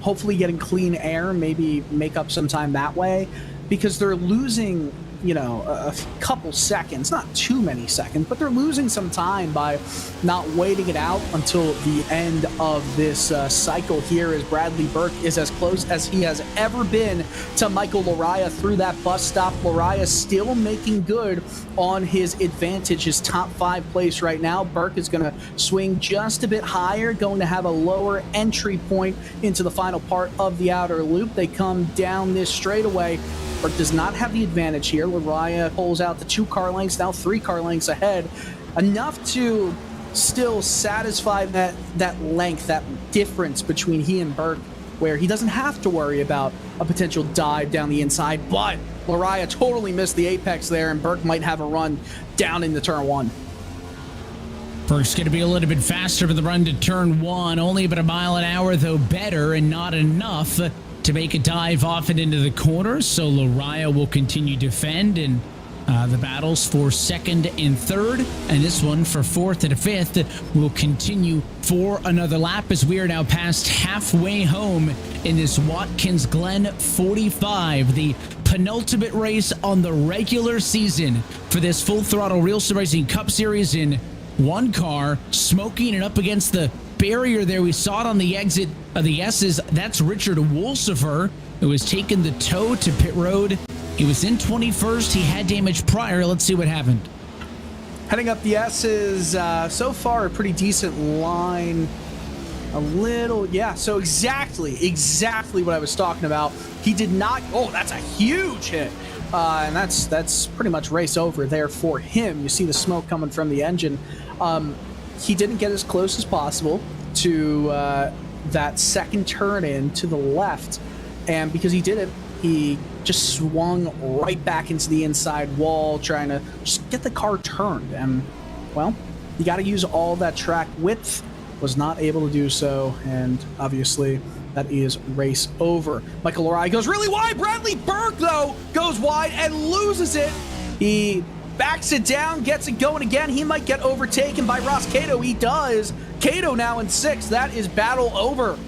hopefully getting clean air, maybe make up some time that way, because they're losing, you know, a couple seconds, not too many seconds, but they're losing some time by not waiting it out until the end of this cycle here, as Bradley Burke is as close as he has ever been to Michael Lariah through that bus stop. Lariah still making good on his advantage, his top 5 place right now. Burke is going to swing just a bit higher, going to have a lower entry point into the final part of the outer loop. They come down this straightaway. Burke does not have the advantage here. Lariah pulls out the 2 car lengths, now 3 car lengths ahead. Enough to still satisfy that length, that difference between he and Burke, where he doesn't have to worry about a potential dive down the inside. But Lariah totally missed the apex there, and Burke might have a run down into turn 1. Burke's going to be a little bit faster for the run to turn 1. Only about a mile an hour, though better, and not enough to make a dive off and into the corner. So Lariah will continue to defend, and the battles for 2nd and 3rd, and this one for 4th and 5th will continue for another lap, as we are now past halfway home in this Watkins Glen 45, the penultimate race on the regular season for this Full Throttle RealSimRacing Cup Series. In one car smoking it up against the barrier there. We saw it on the exit of the S's. That's Richard Wolsifer, who was taking the tow to pit road. He was in 21st. He had damage prior. Let's see what happened. Heading up the S's, so far a pretty decent line. A little, yeah, so exactly what I was talking about. He did not, oh, that's a huge hit. And that's pretty much race over there for him. You see the smoke coming from the engine. He didn't get as close as possible to that second turn in to the left, and because he didn't, he just swung right back into the inside wall, trying to just get the car turned. And, well, you got to use all that track width. Was not able to do so, and obviously that is race over. Michael Lariah goes really wide. Bradley Burke, though, goes wide and loses it. He backs it down, gets it going again. He might get overtaken by Ross Cato. He does. Cato now in 6th. That is battle over.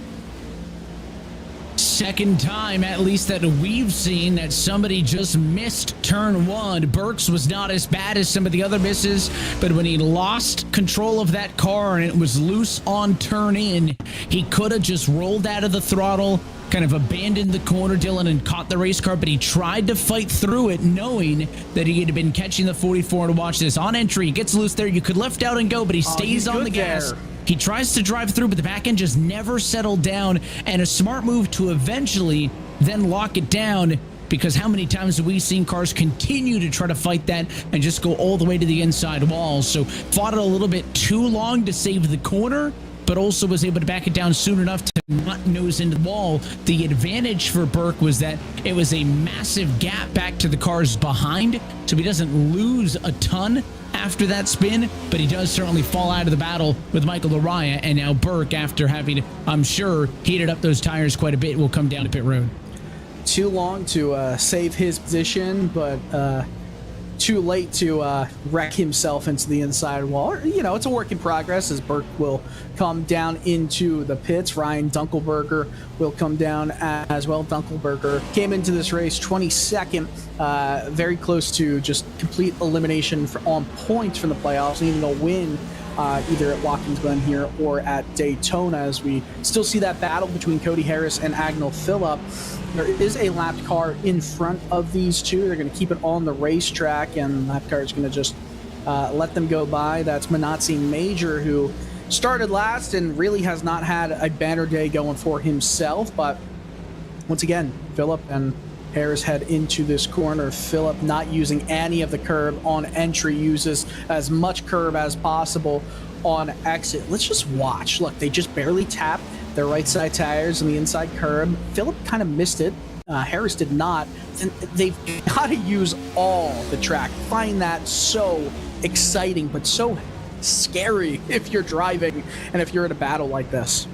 Second time, at least, that we've seen that somebody just missed turn 1. Burke's was not as bad as some of the other misses, but when he lost control of that car and it was loose on turn in, he could have just rolled out of the throttle, kind of abandoned the corner, Dylan, and caught the race car, but he tried to fight through it, knowing that he had been catching the 44. And watch this, on entry, he gets loose there. You could left out and go, but he stays on the gas. There. He tries to drive through, but the back end just never settled down, and a smart move to eventually then lock it down, because how many times have we seen cars continue to try to fight that and just go all the way to the inside wall? So fought it a little bit too long to save the corner, but also was able to back it down soon enough to not nose into the wall. The advantage for Burke was that it was a massive gap back to the cars behind, so he doesn't lose a ton after that spin, but he does certainly fall out of the battle with Michael Lariah. And now Burke, after having, I'm sure, heated up those tires quite a bit, will come down to pit road. Too long to save his position, but too late to wreck himself into the inside wall. You know, it's a work in progress, as Burke will come down into the pits. Ryan Dunkelberger will come down as well. Dunkelberger came into this race 22nd, very close to just complete elimination on points from the playoffs, needing a win either at Watkins Glen here or at Daytona, as we still see that battle between Cody Harris and Agnel Phillip. there is a lapped car in front of these two. They're going to keep it on the racetrack, and lapped car is going to just let them go by. That's Manazzi Major, who started last and really has not had a banner day going for himself. But once again, Phillip and Harris head into this corner. Phillip not using any of the curb on entry, uses as much curb as possible on exit. Let's just watch. Look, they just barely tapped their right side tires on the inside curb. Phillip kind of missed it. Harris did not. And they've got to use all the track. Find that so exciting, but so scary if you're driving and if you're in a battle like this.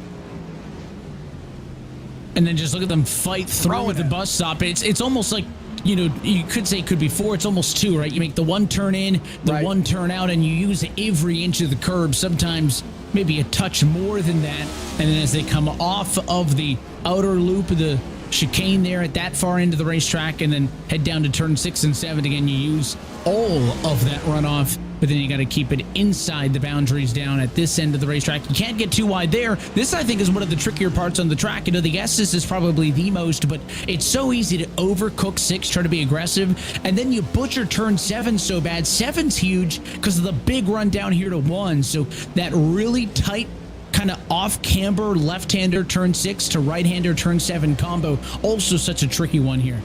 And then just look at them fight through the bus stop. It's almost like, you know, you could say it could be 4. It's almost 2, right? You make the one turn in, the one turn out, and you use every inch of the curb, sometimes maybe a touch more than that. And then as they come off of the outer loop of the chicane there at that far end of the racetrack and then head down to turn 6 and 7, again, you use all of that runoff. But then you got to keep it inside the boundaries down at this end of the racetrack. You can't get too wide there. This, I think, is one of the trickier parts on the track. You know, the S's is probably the most, but it's so easy to overcook 6, try to be aggressive, and then you butcher turn 7 so bad. 7's huge because of the big run down here to 1. So that really tight kind of off-camber left-hander turn 6 to right-hander turn 7 combo. Also such a tricky one here.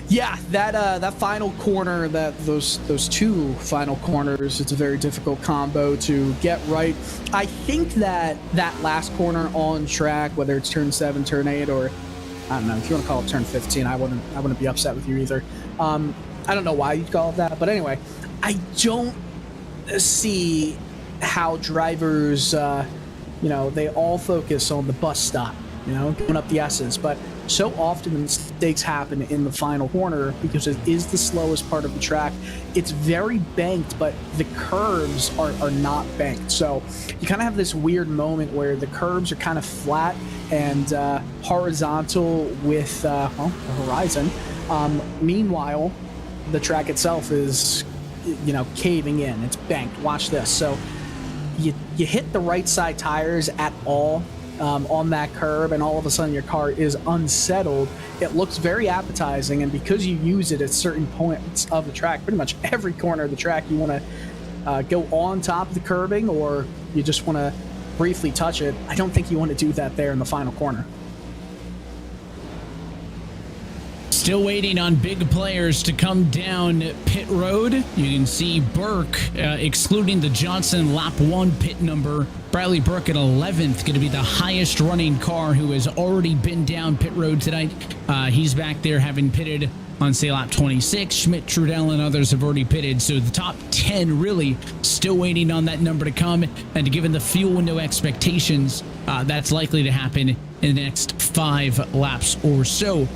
Yeah, that final corner, those two final corners, it's a very difficult combo to get right. I think that last corner on track, whether it's turn 7, turn 8, or I don't know if you want to call it turn 15, I wouldn't be upset with you either. I don't know why you'd call it that, but anyway, I don't see how drivers, you know, they all focus on the bus stop, you know, going up the S's, but so often mistakes happen in the final corner because it is the slowest part of the track. It's very banked, but the curves are not banked. So you kind of have this weird moment where the curves are kind of flat and horizontal with the horizon. Meanwhile, the track itself is, you know, caving in. It's banked. Watch this. So you hit the right side tires at all on that curb, and all of a sudden your car is unsettled. It looks very appetizing, and because you use it at certain points of the track, pretty much every corner of the track, you want to go on top of the curbing, or you just want to briefly touch it. I don't think you want to do that there in the final corner. Still waiting on big players to come down pit road. You can see Burke, excluding the Johnson lap 1 pit number. Bradley Burke at 11th, going to be the highest running car who has already been down pit road tonight. He's back there having pitted on, say, lap 26. Schmidt, Trudell, and others have already pitted. So the top 10 really still waiting on that number to come. And given the fuel window expectations, that's likely to happen in the next 5 laps or so.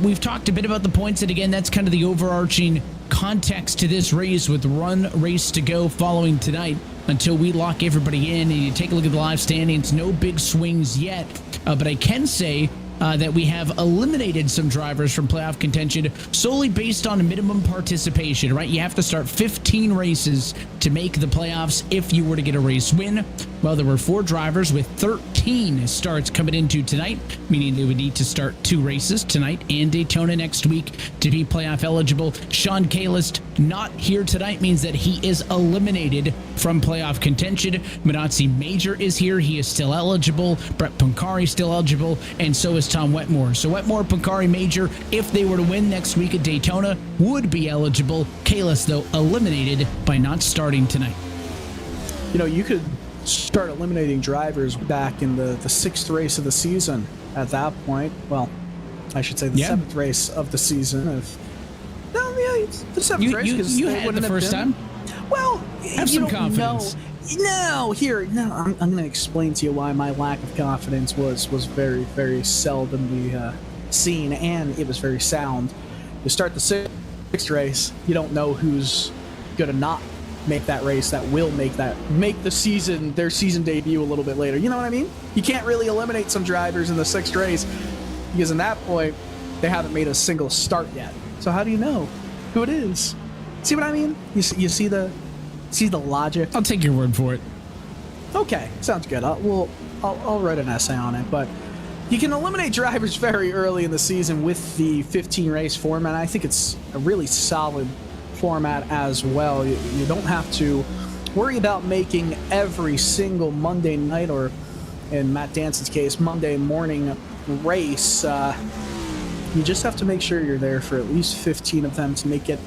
We've talked a bit about the points, and again, that's kind of the overarching context to this race with one race to go following tonight until we lock everybody in and you take a look at the live standings. No big swings yet, but I can say that we have eliminated some drivers from playoff contention solely based on minimum participation, right? You have to start 15 races to make the playoffs if you were to get a race win. Well, there were 4 drivers with 13 starts coming into tonight, meaning they would need to start 2 races tonight and Daytona next week to be playoff eligible. Sean Kalist not here tonight means that he is eliminated from playoff contention. Manazzi Major is here. He is still eligible. Brett Pancari still eligible, and so is Tom Wetmore. So Wetmore, Pancari, Major, if they were to win next week at Daytona, would be eligible. Kalist, though, eliminated by not starting tonight. You know, you could start eliminating drivers back in the 6th race of the season at that point. Well, I should say the 7th race of the season. It's the 7th race, because you had the first time. Well, have some confidence. I'm going to explain to you why my lack of confidence was very, very seldomly seen, and it was very sound. You start the 6th race, you don't know who's going to not make that race, that will make the season, their season debut a little bit later. You know what I mean? You can't really eliminate some drivers in the 6th race because in that point, they haven't made a single start yet. So how do you know who it is? See what I mean? You see the logic? I'll take your word for it. Okay, sounds good. I'll write an essay on it. But You can eliminate drivers very early in the season with the 15 race format. I think it's a really solid format as well. You don't have to worry about making every single Monday night, or in Matt Danson's case, Monday morning race. You just have to make sure you're there for at least 15 of them to make it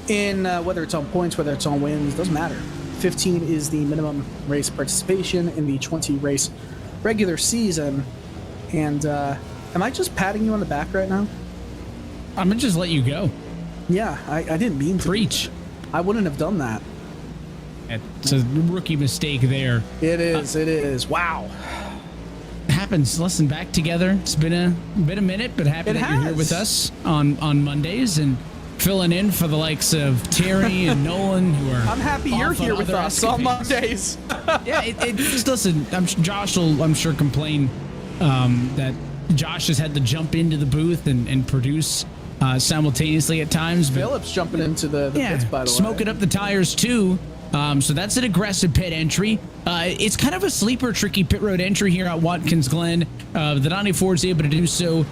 in, whether it's on points, whether it's on wins, doesn't matter. 15 is the minimum race participation in the 20 race regular season. And am I just patting you on the back right now? I'm gonna just let you go. Yeah, I didn't mean to. Preach. I wouldn't have done that. It's a rookie mistake there. It is. Wow. Happens. Listen, back together. It's been a minute, but happy that you're here with us on Mondays and filling in for the likes of Terry and Nolan, who are. I'm happy you're here with us on Mondays. Yeah, listen. Josh will, I'm sure, complain that Josh has had to jump into the booth and produce simultaneously at times. But Phillips jumping into the pits, by the way. Smoking up the tires too. So that's an aggressive pit entry. It's kind of a sleeper, tricky pit road entry here at Watkins Glen. The 94 is able to do so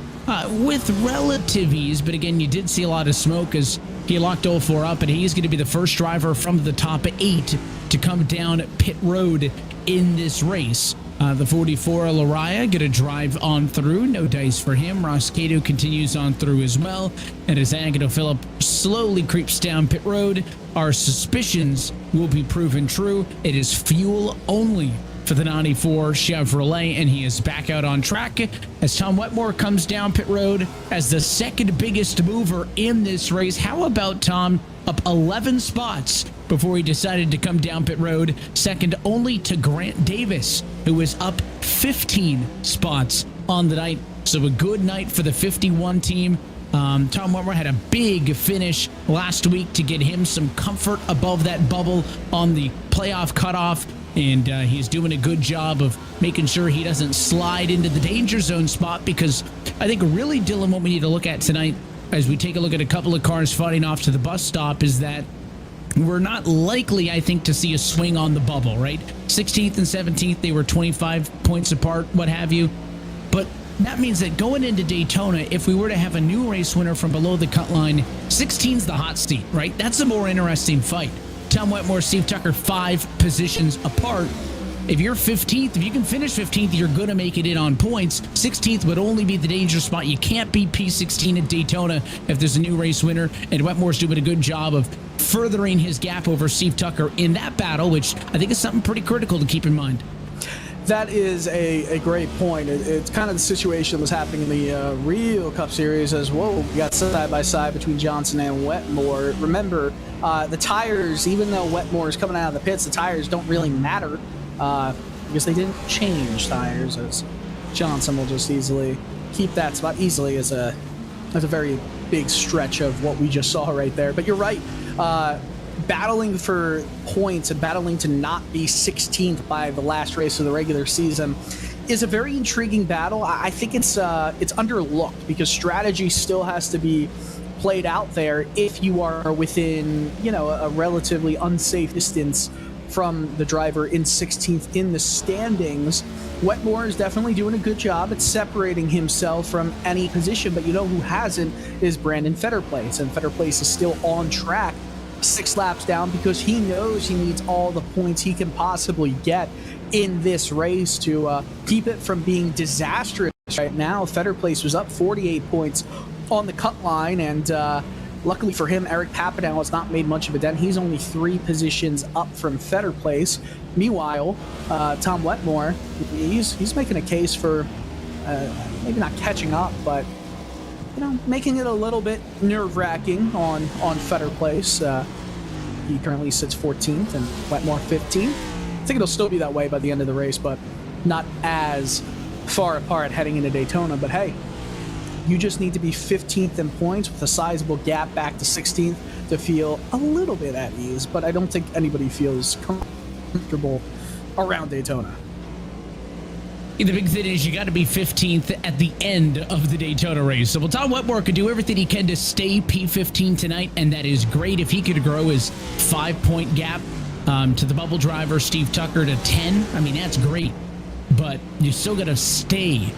with relative ease, but again, you did see a lot of smoke as he locked 04 up, and he's going to be the first driver from the top 8 to come down pit road in this race. The 44 Lariah going to drive on through. No dice for him. Ross Cato continues on through as well. And as Agnew Phillip slowly creeps down pit road, our suspicions will be proven true. It is fuel only for the 94 Chevrolet, and he is back out on track as Tom Wetmore comes down pit road as the second biggest mover in this race. How about Tom up 11 spots before he decided to come down pit road, second only to Grant Davis, who was up 15 spots on the night. So a good night for the 51 team. Tom Wetmore had a big finish last week to get him some comfort above that bubble on the playoff cutoff, and he's doing a good job of making sure he doesn't slide into the danger zone spot, because I think really, Dylan, what we need to look at tonight as we take a look at a couple of cars fighting off to the bus stop is that we're not likely, I think, to see a swing on the bubble, right? 16th and 17th, they were 25 points apart, what have you. But that means that going into Daytona, if we were to have a new race winner from below the cut line, 16's the hot seat, right? That's a more interesting fight. Tom Wetmore, Steve Tucker, 5 positions apart. If you're 15th, if you can finish 15th, you're going to make it in on points. 16th would only be the danger spot. You can't beat P16 at Daytona if there's a new race winner, and Wetmore's doing a good job of furthering his gap over Steve Tucker in that battle, which I think is something pretty critical to keep in mind. That is a great point. It's kind of the situation that was happening in the Real Cup Series as well. We got side by side between Johnson and Wetmore. Remember, the tires, even though Wetmore is coming out of the pits, the tires don't really matter because they didn't change tires, as Johnson will just easily keep that spot. Easily is a very big stretch of what we just saw right there. But you're right. Battling for points and battling to not be 16th by the last race of the regular season is a very intriguing battle. I think it's underlooked because strategy still has to be played out there if you are within, a relatively unsafe distance from the driver in 16th in the standings. Wetmore is definitely doing a good job at separating himself from any position, but who hasn't is Brandon Fetterplace, and Fetterplace is still on track 6 laps down because he knows he needs all the points he can possibly get in this race to keep it from being disastrous. Right now, Fetterplace was up 48 points on the cut line, and luckily for him, Eric Papanow has not made much of a dent. He's only 3 positions up from Fetterplace. Meanwhile, Tom Wetmore, he's making a case for maybe not catching up, but making it a little bit nerve-wracking on Fetterplace. He currently sits 14th and Wetmore 15th. I think it'll still be that way by the end of the race, but not as far apart heading into Daytona. But hey, you just need to be 15th in points with a sizable gap back to 16th to feel a little bit at ease, but I don't think anybody feels comfortable around Daytona. The big thing is you got to be 15th at the end of the Daytona race. So Tom Wetmore could do everything he can to stay P15 tonight, and that is great. If he could grow his 5-point gap to the bubble driver, Steve Tucker, to 10, I mean, that's great. But you still got to stay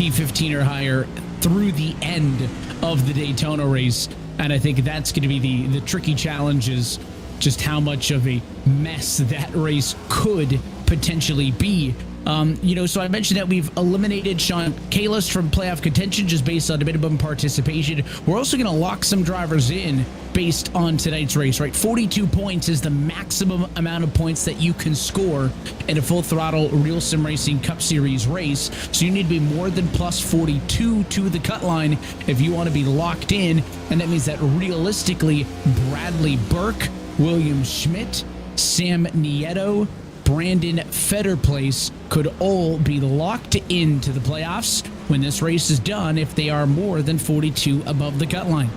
P15 or higher through the end of the Daytona race. And I think that's going to be the tricky challenge, is just how much of a mess that race could potentially be. So I mentioned that we've eliminated Sean Kalis from playoff contention just based on minimum participation. We're also going to lock some drivers in based on tonight's race, right? 42 points is the maximum amount of points that you can score in a full throttle RealSimRacing Cup Series race. So you need to be more than plus 42 to the cut line if you want to be locked in. And that means that realistically, Bradley Burke, William Schmidt, Sam Nieto, Brandon Fetterplace could all be locked into the playoffs when this race is done if they are more than 42 above the cut line.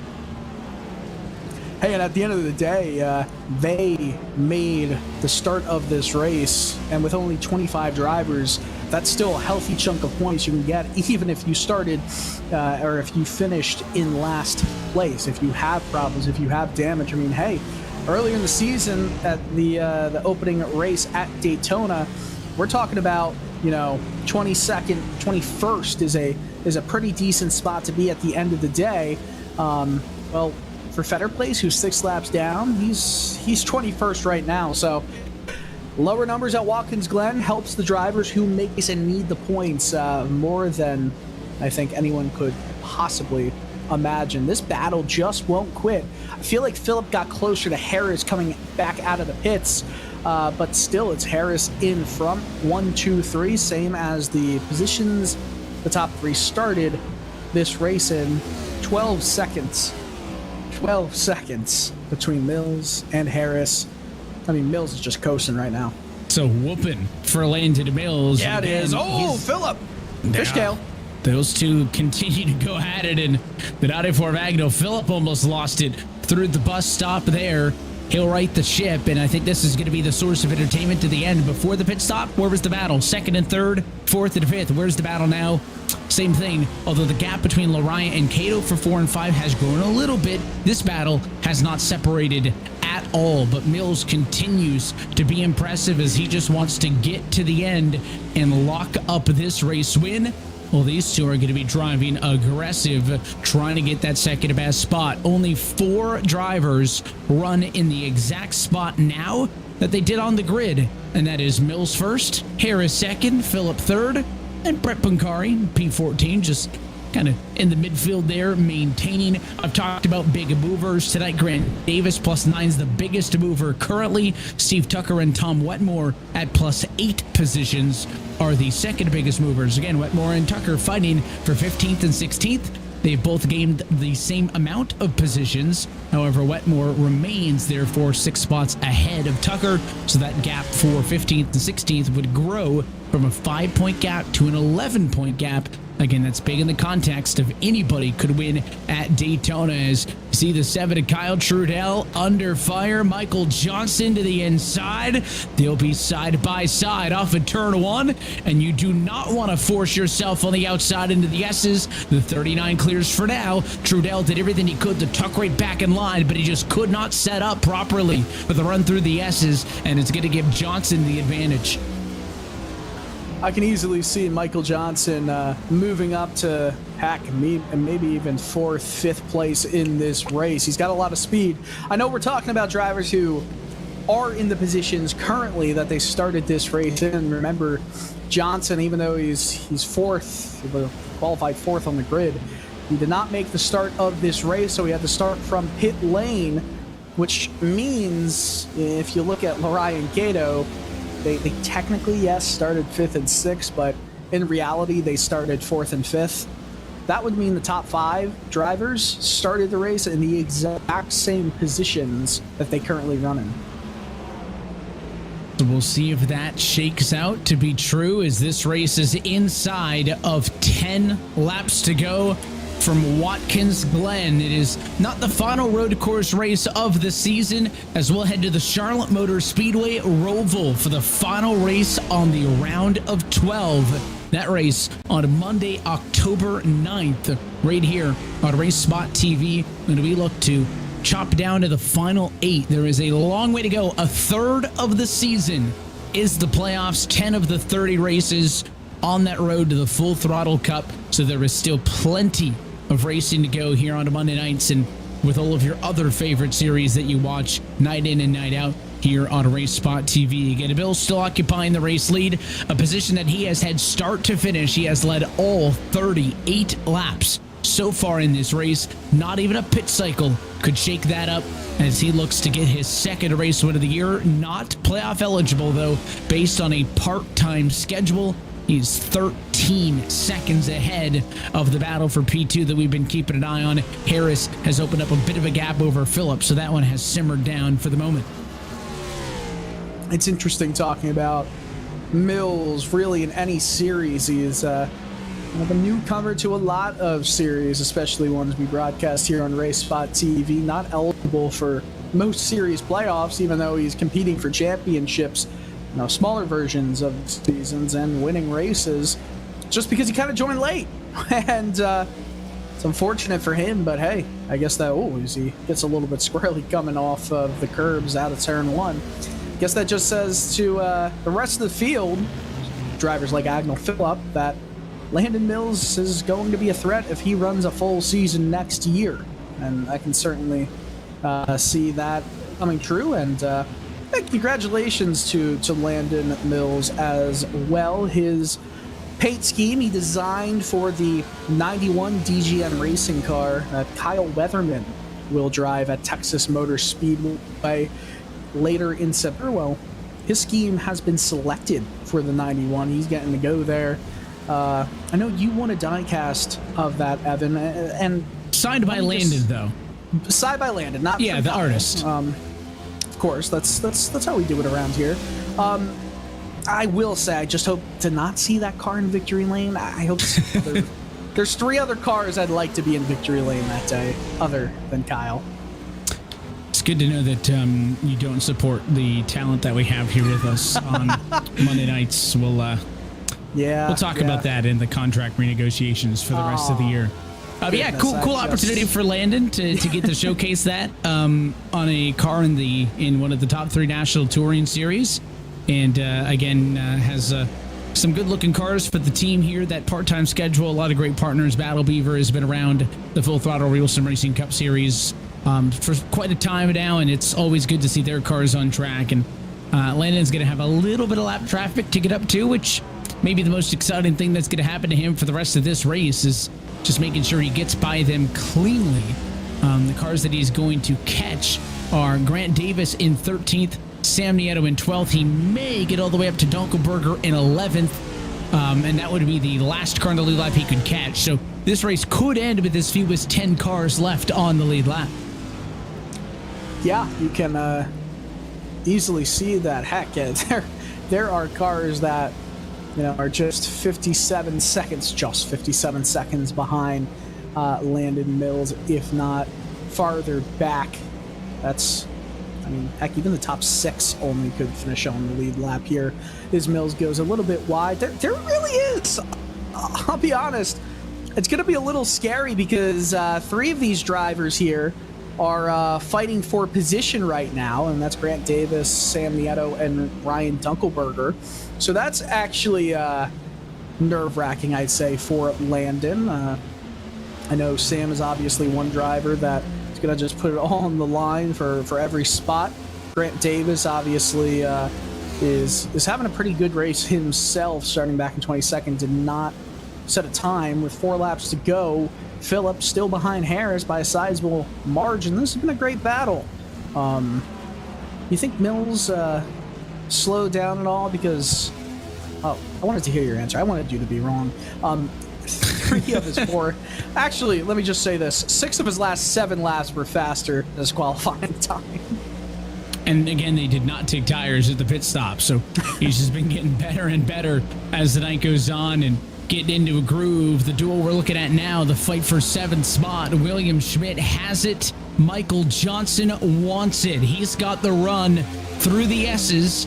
Hey, and at the end of the day, they made the start of this race, and with only 25 drivers, that's still a healthy chunk of points you can get, even if you started or if you finished in last place. If you have problems, if you have damage, I mean, hey, earlier in the season at the opening race at Daytona, we're talking about, 22nd, 21st is a pretty decent spot to be at the end of the day. Well, for Fetterplace, who's 6 laps down, he's 21st right now. So lower numbers at Watkins Glen helps the drivers who make and need the points more than I think anyone could possibly imagine. This battle just won't quit. I feel like Phillip got closer to Harris coming back out of the pits, but still it's Harris in front. 1, 2, 3, same as the positions the top 3 started this race in. 12 seconds between Mills and Harris. I mean, Mills is just coasting right now. So whooping for Landon Mills. Yeah, it is. Oh, Phillip! Fishtail. Those two continue to go at it, and the 94 Magno, Phillip almost lost it through the bus stop there. He'll right the ship, and I think this is going to be the source of entertainment to the end. Before the pit stop, where was the battle? 2nd and 3rd, 4th and 5th. Where's the battle now? Same thing, although the gap between Lariah and Cato for 4 and 5 has grown a little bit. This battle has not separated at all, but Mills continues to be impressive as he just wants to get to the end and lock up this race win. Well, these two are going to be driving aggressive, trying to get that second best spot. Only 4 drivers run in the exact spot now that they did on the grid, and that is Mills first, Harris second, Phillip third, and Brett Pancari, P14, just kind of in the midfield there, maintaining. I've talked about big movers tonight. Grant Davis +9 is the biggest mover currently. Steve Tucker and Tom Wetmore at +8 positions are the second biggest movers. Again, Wetmore and Tucker fighting for 15th and 16th. They've both gained the same amount of positions. However, Wetmore remains therefore 6 spots ahead of Tucker, so that gap for 15th and 16th would grow from a 5-point gap to an 11-point gap. Again, that's big in the context of anybody could win at Daytona. As you see the 7 of Kyle Trudell under fire. Michael Johnson to the inside. They'll be side by side off of turn 1, and you do not want to force yourself on the outside into the S's. The 39 clears for now. Trudell did everything he could to tuck right back in line, but he just could not set up properly with a run through the S's, and it's going to give Johnson the advantage. I can easily see Michael Johnson moving up to maybe even 4th, 5th place in this race. He's got a lot of speed. I know we're talking about drivers who are in the positions currently that they started this race in. Remember, Johnson, even though he's 4th, qualified 4th on the grid, he did not make the start of this race, so he had to start from pit lane, which means if you look at Lariah and Gato, they technically, yes, started 5th and 6th, but in reality, they started 4th and 5th. That would mean the top 5 drivers started the race in the exact same positions that they currently run in. So we'll see if that shakes out to be true, as this race is inside of 10 laps to go from Watkins Glen. It is not the final road course race of the season, as we'll head to the Charlotte Motor Speedway Roval for the final race on the round of 12. That race on Monday, October 9th, right here on RaceSpotTV, and we look to chop down to the final 8. There is a long way to go. A third of the season is the playoffs. 10 of the 30 races on that road to the Full Throttle Cup. So there is still plenty of racing to go here on Monday nights, and with all of your other favorite series that you watch night in and night out here on RaceSpotTV. Again, Bill's still occupying the race lead, a position that he has had start to finish. He has led all 38 laps so far in this race. Not even a pit cycle could shake that up as he looks to get his second race win of the year. Not playoff eligible, though, based on a part-time schedule. He's 13 seconds ahead of the battle for P2 that we've been keeping an eye on. Harris has opened up a bit of a gap over Phillips, so that one has simmered down for the moment. It's interesting talking about Mills really in any series. He is a newcomer to a lot of series, especially ones we broadcast here on RaceSpotTV. Not eligible for most series playoffs, even though he's competing for championships, smaller versions of seasons and winning races, just because he kind of joined late. And it's unfortunate for him, but hey, I guess that, as he gets a little bit squirrely coming off of the curbs out of turn one. Guess that just says to the rest of the field, drivers like Agnell Phillip, that Landon Mills is going to be a threat if he runs a full season next year. And I can certainly see that coming true. And congratulations to Landon Mills as well. His paint scheme he designed for the 91 DGN racing car that Kyle Weatherman will drive at Texas Motor Speedway later in September. Well, his scheme has been selected for the 91. He's getting to go there. I know you want a diecast of that, Evan, and signed by Landon, though. Signed by Landon, not the Kyle. Artist. Of course, that's how we do it around here. I will say, I just hope to not see that car in victory lane. I hope there's 3 other cars I'd like to be in victory lane that day, other than Kyle. It's good to know that you don't support the talent that we have here with us on Monday nights. We'll talk about that in the contract renegotiations for the rest of the year. Cool opportunity for Landon to get to showcase that on a car in one of the top 3 national touring series, and again has some good looking cars for the team here. That part-time schedule, a lot of great partners. Battle Beaver has been around the Full Throttle RealSimRacing Cup Series for quite a time now, and it's always good to see their cars on track. And Landon's going to have a little bit of lap traffic to get up to, which may be the most exciting thing that's going to happen to him for the rest of this race, is just making sure he gets by them cleanly. The cars that he's going to catch are Grant Davis in 13th, Sam Nieto in 12th. He may get all the way up to Dunkelberger in 11th, and that would be the last car in the lead lap he could catch. So this race could end with as few as 10 cars left on the lead lap. Yeah, you can easily see that. Heck, there are cars that are just 57 seconds behind Landon Mills, if not farther back. Heck, even the top 6 only could finish on the lead lap here. As Mills goes a little bit wide. There really is. I'll be honest, it's going to be a little scary because 3 of these drivers here are fighting for position right now, and that's Grant Davis, Sam Nieto, and Ryan Dunkelberger. So that's actually nerve-wracking, I'd say, for Landon. I know Sam is obviously one driver that is going to just put it all on the line for every spot. Grant Davis obviously is having a pretty good race himself, starting back in 22nd. Did not set a time with 4 laps to go. Phillips still behind Harris by a sizable margin. This has been a great battle. You think Mills slowed down at all? Because I wanted to hear your answer. I wanted you to be wrong. 3 of his 4. Actually, let me just say this: 6 of his last 7 laps were faster than his qualifying time. And again, they did not take tires at the pit stop, so he's just been getting better and better as the night goes on and getting into a groove. The duel we're looking at now, the fight for 7th spot. William Schmidt has it. Michael Johnson wants it. He's got the run through the S's,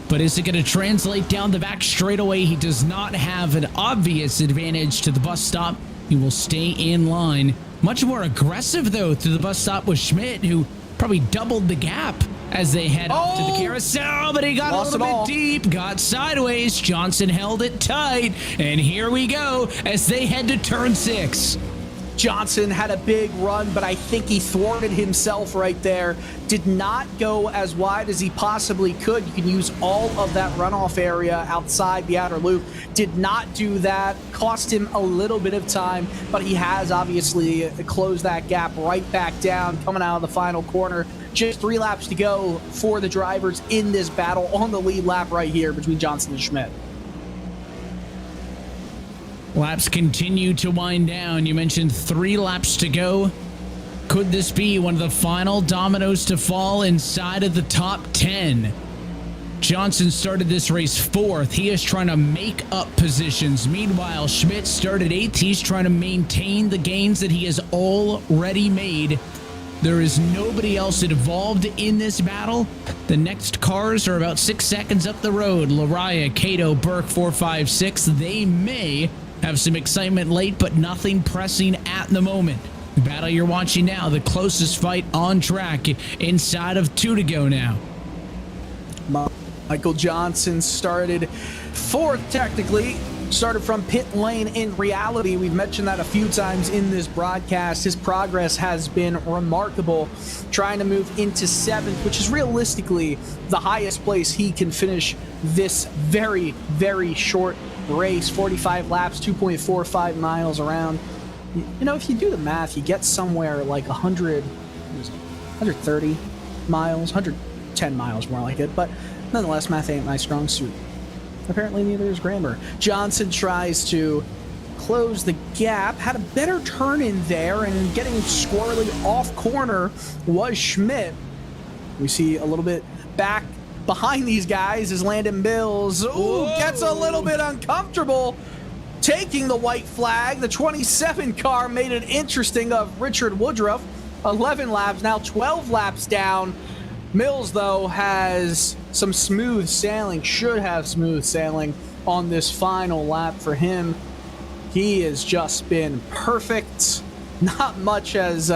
but is it going to translate down the back straightaway? He does not have an obvious advantage to the bus stop. He will stay in line. Much more aggressive, though, to the bus stop was Schmidt, who probably doubled the gap as they head off to the carousel, but he got a little bit deep, got sideways. Johnson held it tight, and here we go as they head to turn 6. Johnson had a big run, but I think he thwarted himself right there. Did not go as wide as he possibly could. You can use all of that runoff area outside the outer loop. Did not do that. Cost him a little bit of time, but he has obviously closed that gap right back down, coming out of the final corner. Just 3 laps to go for the drivers in this battle on the lead lap right here between Johnson and Schmidt. Laps continue to wind down. You mentioned 3 laps to go. Could this be one of the final dominoes to fall inside of the top 10? Johnson started this race 4th. He is trying to make up positions. Meanwhile, Schmidt started 8th. He's trying to maintain the gains that he has already made. There is nobody else involved in this battle. The next cars are about 6 seconds up the road. Lariah, Cato, Burke, 4, 5, 6. They may have some excitement late, but nothing pressing at the moment. The battle you're watching now, the closest fight on track, inside of 2 to go now. Michael Johnson started 4th technically. Started from pit lane. In reality, we've mentioned that a few times in this broadcast. His progress has been remarkable, trying to move into 7th, which is realistically the highest place he can finish this very, very short race. 45 laps, 2.45 miles around. You know, if you do the math, you get somewhere like 130 miles, 110 miles more like it, but nonetheless, math ain't my strong suit. Apparently neither is grammar. Johnson tries to close the gap, had a better turn in there, and getting squirrely off corner was Schmidt. We see a little bit back behind these guys is Landon Mills. Ooh, gets a little bit uncomfortable taking the white flag. The 27 car made it interesting of Richard Woodruff. 11 laps, now 12 laps down. Mills, though, has some smooth sailing, should have smooth sailing on this final lap for him. He has just been perfect. Not much has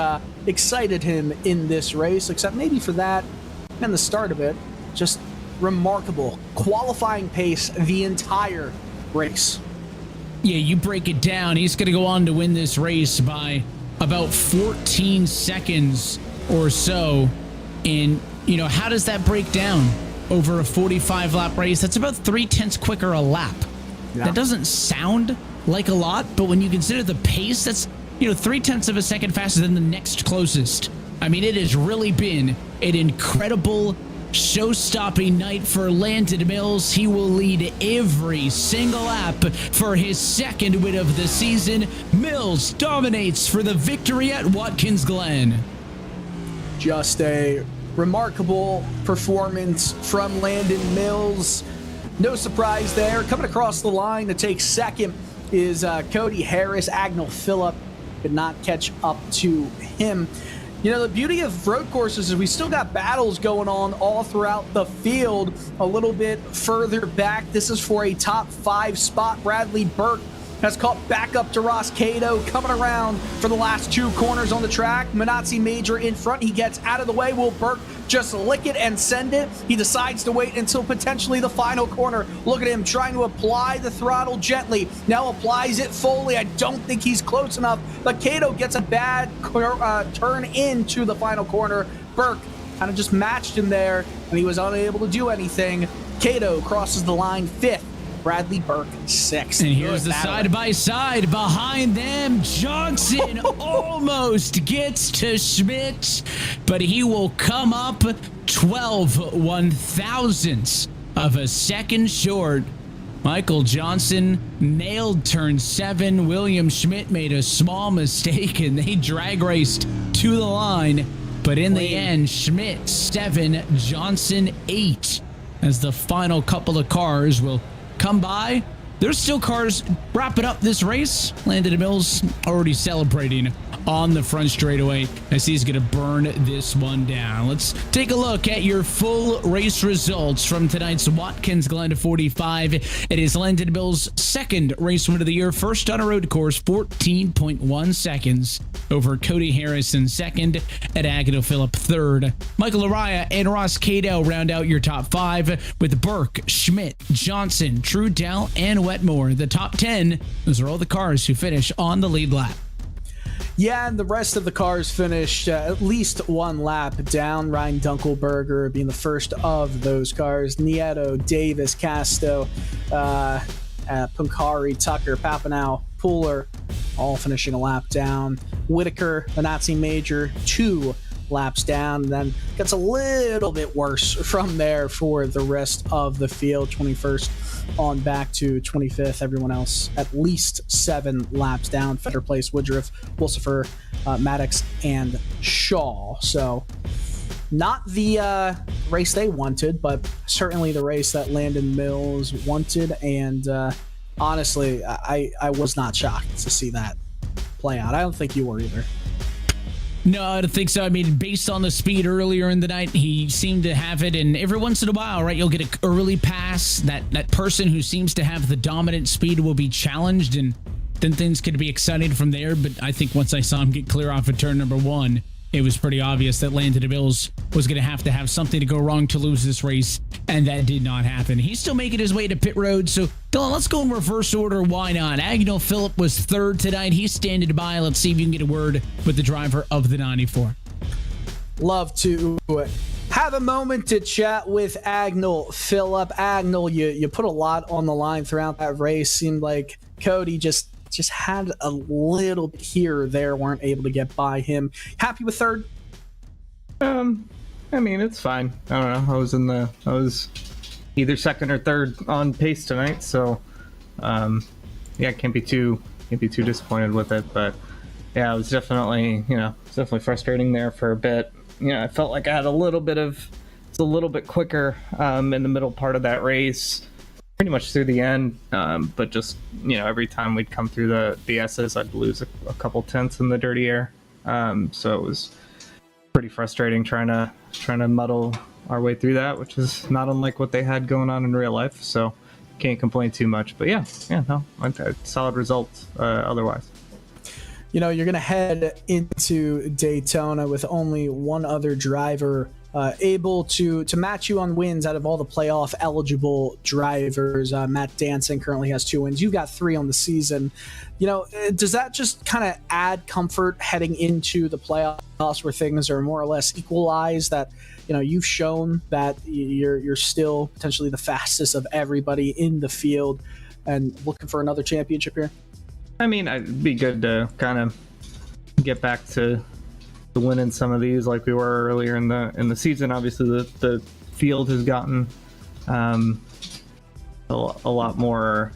excited him in this race, except maybe for that and the start of it. Just remarkable qualifying pace the entire race. Yeah, you break it down. He's going to go on to win this race by about 14 seconds or so. And, you know, how does that break down over a 45-lap race? That's about 0.3 quicker a lap. Yeah. That doesn't sound like a lot, but when you consider the pace, that's, you know, 0.3 of a second faster than the next closest. I mean, it has really been an incredible show-stopping night for Landon Mills. He will lead every single lap for his 2nd win of the season. Mills dominates for the victory at Watkins Glen. Just a remarkable performance from Landon Mills. No surprise there. Coming across the line to take 2nd is Cody Harris. Agnell Phillip could not catch up to him. You know, the beauty of road courses is we still got battles going on all throughout the field. A little bit further back, this is for a top 5 spot. Bradley Burke has caught back up to Ross Cato, coming around for the last 2 corners on the track. Manazzi Major in front. He gets out of the way. Will Burke just lick it and send it? He decides to wait until potentially the final corner. Look at him trying to apply the throttle gently. Now applies it fully. I don't think he's close enough, but Cato gets a bad turn into the final corner. Burke kind of just matched him there, and he was unable to do anything. Cato crosses the line 5th. Bradley Burke 6th. And here's the side-by-side behind them. Johnson almost gets to Schmidt, but he will come up 12 one-thousandths of a second short. Michael Johnson nailed turn 7. William Schmidt made a small mistake, and they drag raced to the line. But in the end, Schmidt 7, Johnson 8, as the final couple of cars will come by there's still cars wrapping up this race. Landon Mills already celebrating on the front straightaway as he's going to burn this one down. Let's take a look at your full race results from tonight's Watkins Glen 45. It is Landon Mills' second race win of the year, first on a road course, 14.1 seconds over Cody Harrison, second, at Agnell Phillip, third. Michael Araya and Ross Cato round out your top 5 with Burke, Schmidt, Johnson, Trudell, and Wetmore. The top 10, those are all the cars who finish on the lead lap. Yeah, and the rest of the cars finished at least one lap down. Ryan Dunkelberger being the first of those cars. Nieto, Davis, Casto, Punkari, Tucker, Papanow, Pooler, all finishing a lap down. Whitaker, the Nazi Major, 2 laps down. Then gets a little bit worse from there for the rest of the field. 21st on back to 25th. Everyone else at least 7 laps down. Fetter Place, Woodruff, Wolsifer, Maddox, and Shaw. So not the race they wanted, but certainly the race that Landon Mills wanted. And honestly, I was not shocked to see that play out. I don't think you were either. No, I don't think so. I mean, based on the speed earlier in the night, he seemed to have it. And every once in a while, right, you'll get an early pass. That person who seems to have the dominant speed will be challenged, and then things could be exciting from there. But I think once I saw him get clear off of turn number 1, it was pretty obvious that Landon Mills was going to have something to go wrong to lose this race, and that did not happen. He's still making his way to pit road, so Dylan, let's go in reverse order. Why not? Agnell Phillip was third tonight. He's standing by. Let's see if you can get a word with the driver of the 94. Love to have a moment to chat with Agnell Phillip. Agnell, you put a lot on the line throughout that race. Seemed like Cody just had a little bit here or there, weren't able to get by him. Happy with third? I mean, it's fine. I don't know. I was either second or third on pace tonight, so yeah, can't be too disappointed with it. But yeah, it was definitely frustrating there for a bit. I felt like I had a little bit quicker in the middle part of that race, pretty much through the end, but just every time we'd come through the S's, I'd lose a couple tenths in the dirty air, so it was pretty frustrating trying to muddle our way through that, which is not unlike what they had going on in real life, so can't complain too much. But solid results otherwise. You're gonna head into Daytona with only one other driver able to match you on wins out of all the playoff eligible drivers. Matt Danson currently has 2 wins. You've got 3 on the season. Does that just kind of add comfort heading into the playoffs where things are more or less equalized, that you've shown that you're still potentially the fastest of everybody in the field and looking for another championship here? I mean, it'd be good to kind of get back to winning some of these like we were earlier in the season. Obviously, the field has gotten a lot more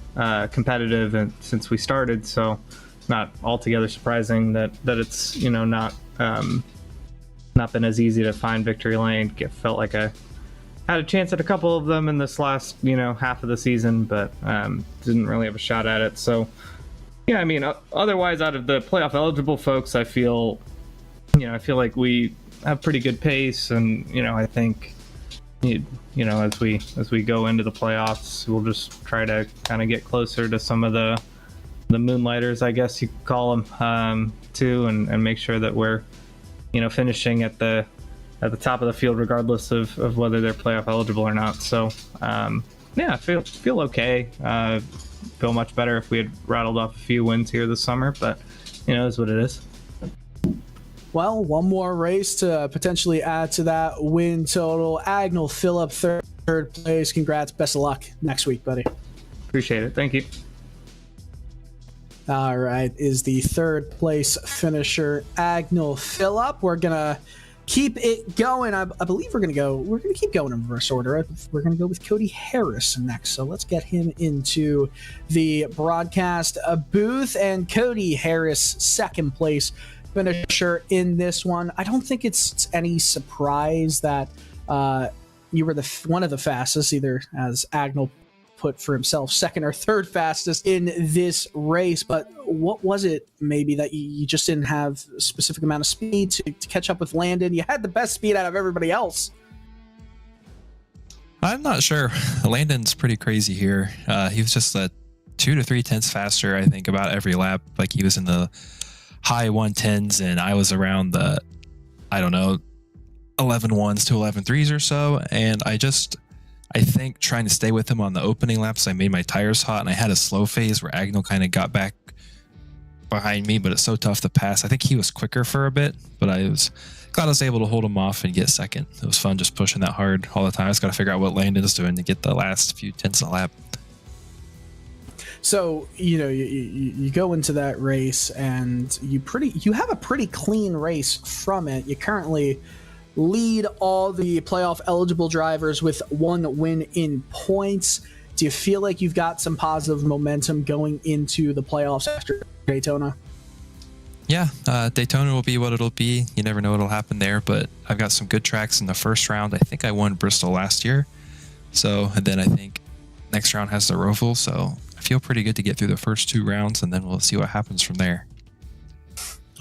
competitive since we started, so not altogether surprising that it's not been as easy to find victory lane. Felt like I had a chance at a couple of them in this last half of the season, but didn't really have a shot at it. So yeah, I mean, otherwise, out of the playoff eligible folks, I feel like we have pretty good pace, and I think as we go into the playoffs, we'll just try to kind of get closer to some of the moonlighters, I guess you could call them, too, and make sure that we're finishing at the top of the field regardless of whether they're playoff eligible or not. So yeah, I feel okay. Feel much better if we had rattled off a few wins here this summer, but is what it is. Well, one more race to potentially add to that win total. Agnell Phillip, third place. Congrats. Best of luck next week, buddy. Appreciate it. Thank you. All right, is the third place finisher Agnell Phillip. We're gonna keep it going. I believe we're gonna keep going in reverse order. We're gonna go with Cody Harris next. So let's get him into the broadcast booth. And Cody Harris, second place finisher in this one. I don't think it's any surprise that you were one of the fastest, either as Agnell put for himself second or third fastest in this race. But what was it maybe that you just didn't have a specific amount of speed to catch up with Landon? You had the best speed out of everybody else. I'm not sure. Landon's pretty crazy here. He was just 2 to 3 tenths faster, I think, about every lap. Like, he was in the high 110s, and I was around the, I don't know, 11.1s to 11.3s or so. And I think trying to stay with him on the opening laps, I made my tires hot, and I had a slow phase where Agnell kind of got back behind me, but it's so tough to pass. I think he was quicker for a bit, but I was glad I was able to hold him off and get second. It was fun just pushing that hard all the time. I just got to figure out what Landon's doing to get the last few tenths of a lap. So, you go into that race and you have a pretty clean race from it. You currently lead all the playoff eligible drivers with 1 win in points. Do you feel like you've got some positive momentum going into the playoffs after Daytona? Yeah, Daytona will be what it'll be. You never know what'll happen there, but I've got some good tracks in the first round. I think I won Bristol last year. And then I think next round has the Roval, so I feel pretty good to get through the first 2 rounds, and then we'll see what happens from there.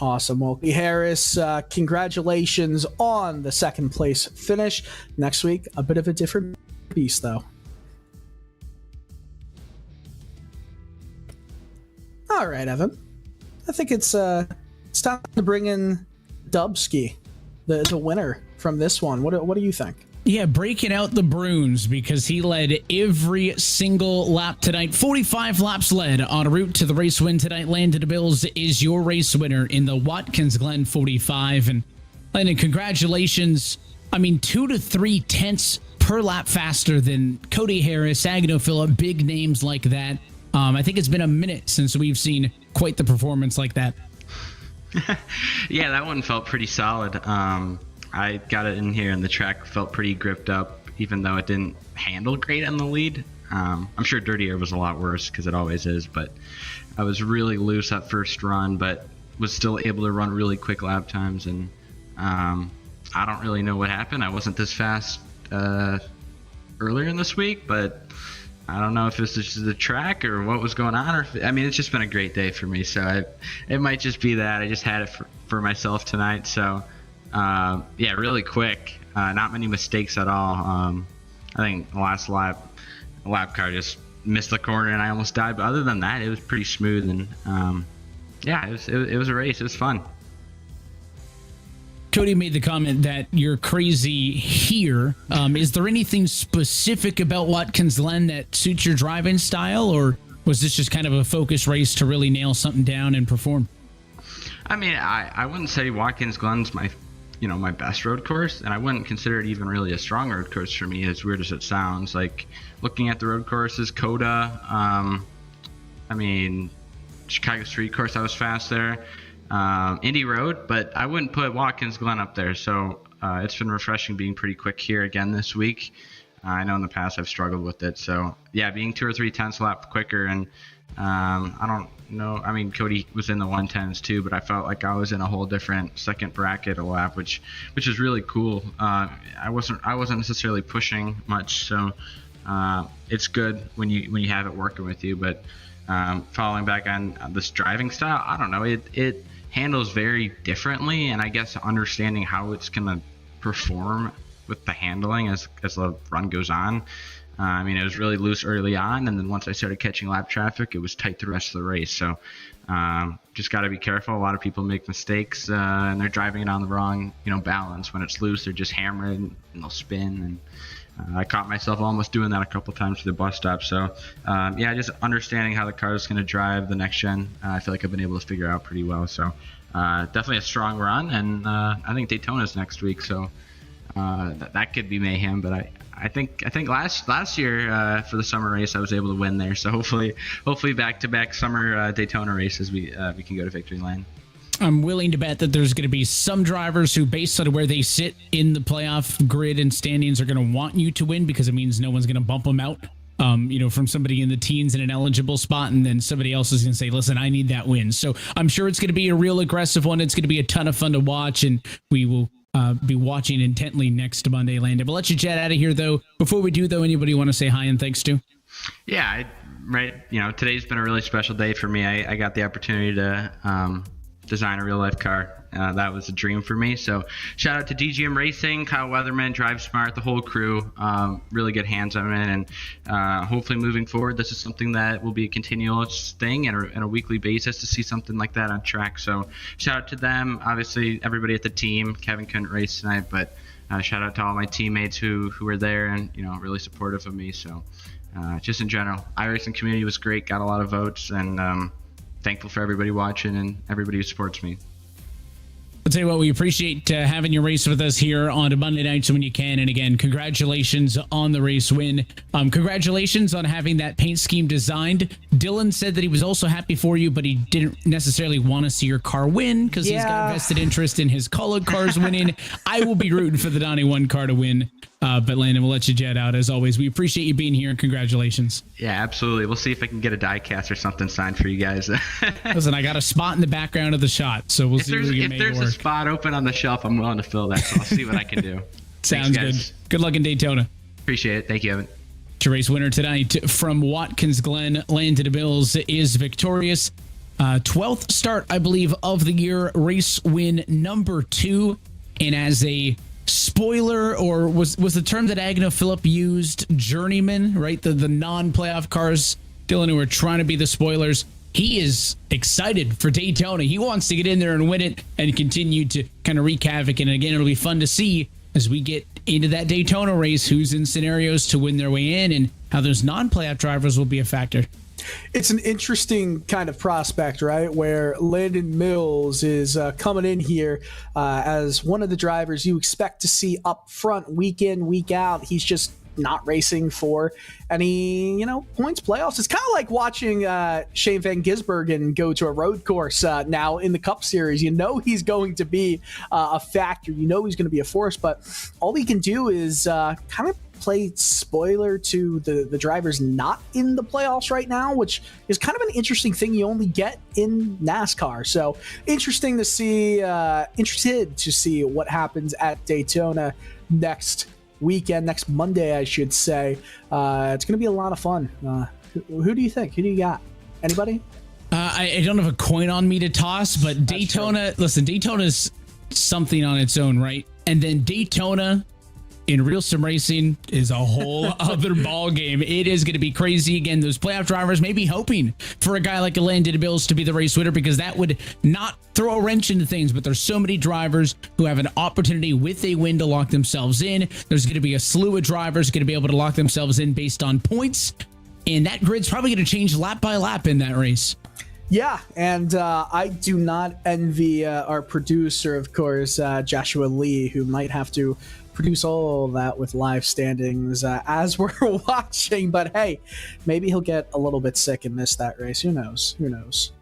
Awesome. Well, Harris, congratulations on the second place finish. Next week, a bit of a different beast, though. All right, Evan. I think it's time to bring in Dubsky, the winner from this one. What do you think? Yeah, breaking out the Bruins, because he led every single lap tonight. 45 laps led en route to the race win tonight. Landon DeBills is your race winner in the Watkins Glen 45. And Landon, congratulations. 2 to 3 tenths per lap faster than Cody Harris, Agnell Phillip, big names like that. I think it's been a minute since we've seen quite the performance like that. Yeah, that one felt pretty solid. I got it in here, and the track felt pretty gripped up, even though it didn't handle great on the lead. I'm sure Dirty Air was a lot worse, because it always is, but I was really loose that first run, but was still able to run really quick lap times, and I don't really know what happened. I wasn't this fast earlier in this week, but I don't know if this is the track or what was going on, or it's just been a great day for me, so it might just be that I just had it for myself tonight. So really quick, not many mistakes at all. I think the last lap, the lap car just missed the corner and I almost died, but other than that, it was pretty smooth, and it was a race. It was fun. Cody made the comment that you're crazy here. Is there anything specific about Watkins Glen that suits your driving style, or was this just kind of a focus race to really nail something down and perform? I wouldn't say Watkins Glen's my best road course, and I wouldn't consider it even really a strong road course for me, as weird as it sounds. Like, looking at the road courses, Coda, Chicago Street Course, I was fast there. Indy Road, but I wouldn't put Watkins Glen up there. So it's been refreshing being pretty quick here again this week. I know in the past I've struggled with it. So yeah, being 2 or 3 tenths a lap quicker, and I don't know. Cody was in the 110s too, but I felt like I was in a whole different second bracket a lap, which is really cool. I wasn't necessarily pushing much, so it's good when you have it working with you. But following back on this driving style, I don't know. It handles very differently, and I guess understanding how it's gonna perform with the handling as the run goes on. It was really loose early on, and then once I started catching lap traffic, it was tight the rest of the race. So just got to be careful. A lot of people make mistakes, and they're driving it on the wrong balance. When it's loose, they're just hammering and they'll spin, and I caught myself almost doing that a couple times to the bus stop. So just understanding how the car is going to drive the next gen, I feel like I've been able to figure out pretty well. So definitely a strong run, and I think Daytona's next week, so that could be mayhem. But I think last year for the summer race I was able to win there. So hopefully back-to-back summer Daytona races we can go to victory lane. I'm willing to bet that there's going to be some drivers who, based on where they sit in the playoff grid and standings, are going to want you to win, because it means no one's going to bump them out, from somebody in the teens in an eligible spot, and then somebody else is going to say, listen, I need that win. So I'm sure it's going to be a real aggressive one. It's going to be a ton of fun to watch, and we will be watching intently next Monday, Landon. But let you jet out of here, though. Before we do, though, anybody want to say hi and thanks to? Yeah, today's been a really special day for me. I got the opportunity to design a real life car. That was a dream for me. So shout out to DGM Racing, Kyle Weatherman, Drive Smart, the whole crew. Really good hands on it, and hopefully moving forward, this is something that will be a continuous thing and a weekly basis to see something like that on track. So shout out to them. Obviously, everybody at the team. Kevin couldn't race tonight, but shout out to all my teammates who were there and really supportive of me. So just in general, iRacing community was great. Got a lot of votes, and thankful for everybody watching and everybody who supports me. I'll tell you what, we appreciate having you race with us here on Monday nights when you can. And again, congratulations on the race win. Congratulations on having that paint scheme designed. Dylan said that he was also happy for you, but he didn't necessarily want to see your car win because he's got a vested interest in his colored cars winning. I will be rooting for the Donnie 1 car to win. But Landon, we'll let you jet out as always. We appreciate you being here and congratulations. Yeah, absolutely. We'll see if I can get a die cast or something signed for you guys. Listen, I got a spot in the background of the shot, so we'll see if we can make it work. If there's a spot open on the shelf, I'm willing to fill that, so I'll see what I can do. Sounds good. Good luck in Daytona. Appreciate it. Thank you, Evan. Your race winner tonight from Watkins Glen, Landon Mills, is victorious. 12th start, I believe, of the year. Race win number 2. And as a spoiler, or was the term that Agno Phillip used, journeyman, right? The non-playoff cars, Dylan, who are trying to be the spoilers. He is excited for Daytona. He wants to get in there and win it and continue to kind of wreak havoc. And again, it'll be fun to see as we get into that Daytona race who's in scenarios to win their way in and how those non-playoff drivers will be a factor. It's an interesting kind of prospect, right? Where Landon Mills is coming in here as one of the drivers you expect to see up front week in, week out. He's just not racing for any, points playoffs. It's kind of like watching Shane Van Gisbergen go to a road course now in the Cup Series. He's going to be a factor. He's going to be a force, but all he can do is kind of play spoiler to the drivers not in the playoffs right now, which is kind of an interesting thing you only get in NASCAR. So interested to see what happens at Daytona next weekend, next Monday, I should say. It's going to be a lot of fun. Who do you think? Who do you got? Anybody? I don't have a coin on me to toss, but Daytona, listen, Daytona's something on its own, right? And then Daytona in RealSimRacing is a whole other ball game. It is going to be crazy. Again, those playoff drivers may be hoping for a guy like Landon Mills to be the race winner because that would not throw a wrench into things, but there's so many drivers who have an opportunity with a win to lock themselves in. There's going to be a slew of drivers going to be able to lock themselves in based on points, and that grid's probably going to change lap by lap in that race. Yeah, and I do not envy our producer, of course, Joshua Lee, who might have to produce all that with live standings as we're watching. But hey, maybe he'll get a little bit sick and miss that race. Who knows?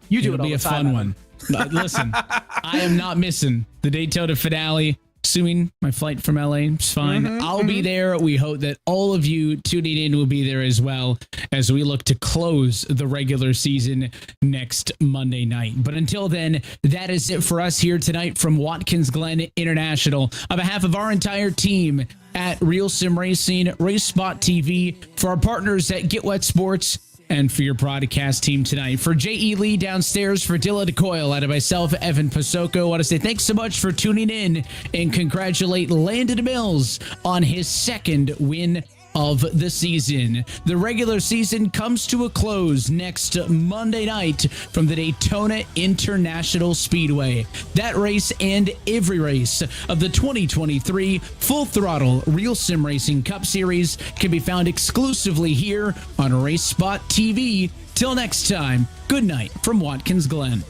You do it all the time. It'll be a fun one. Listen, I am not missing the Daytona finale. Assuming my flight from LA is fine, I'll be there. We hope that all of you tuning in will be there as well as we look to close the regular season next Monday night. But until then, that is it for us here tonight from Watkins Glen International. On behalf of our entire team at RealSimRacing, RaceSpotTV, for our partners at Get Wet Sports, and for your broadcast team tonight. For J.E. Lee downstairs, for Dylan DeCoyle, out of myself, Evan Pasoko, I want to say thanks so much for tuning in and congratulate Landon Mills on his second win of the season. The regular season comes to a close next Monday night from the Daytona International Speedway. That race and every race of the 2023 Full Throttle RealSimRacing Cup Series can be found exclusively here on RaceSpotTV. Till next time, good night from Watkins Glen.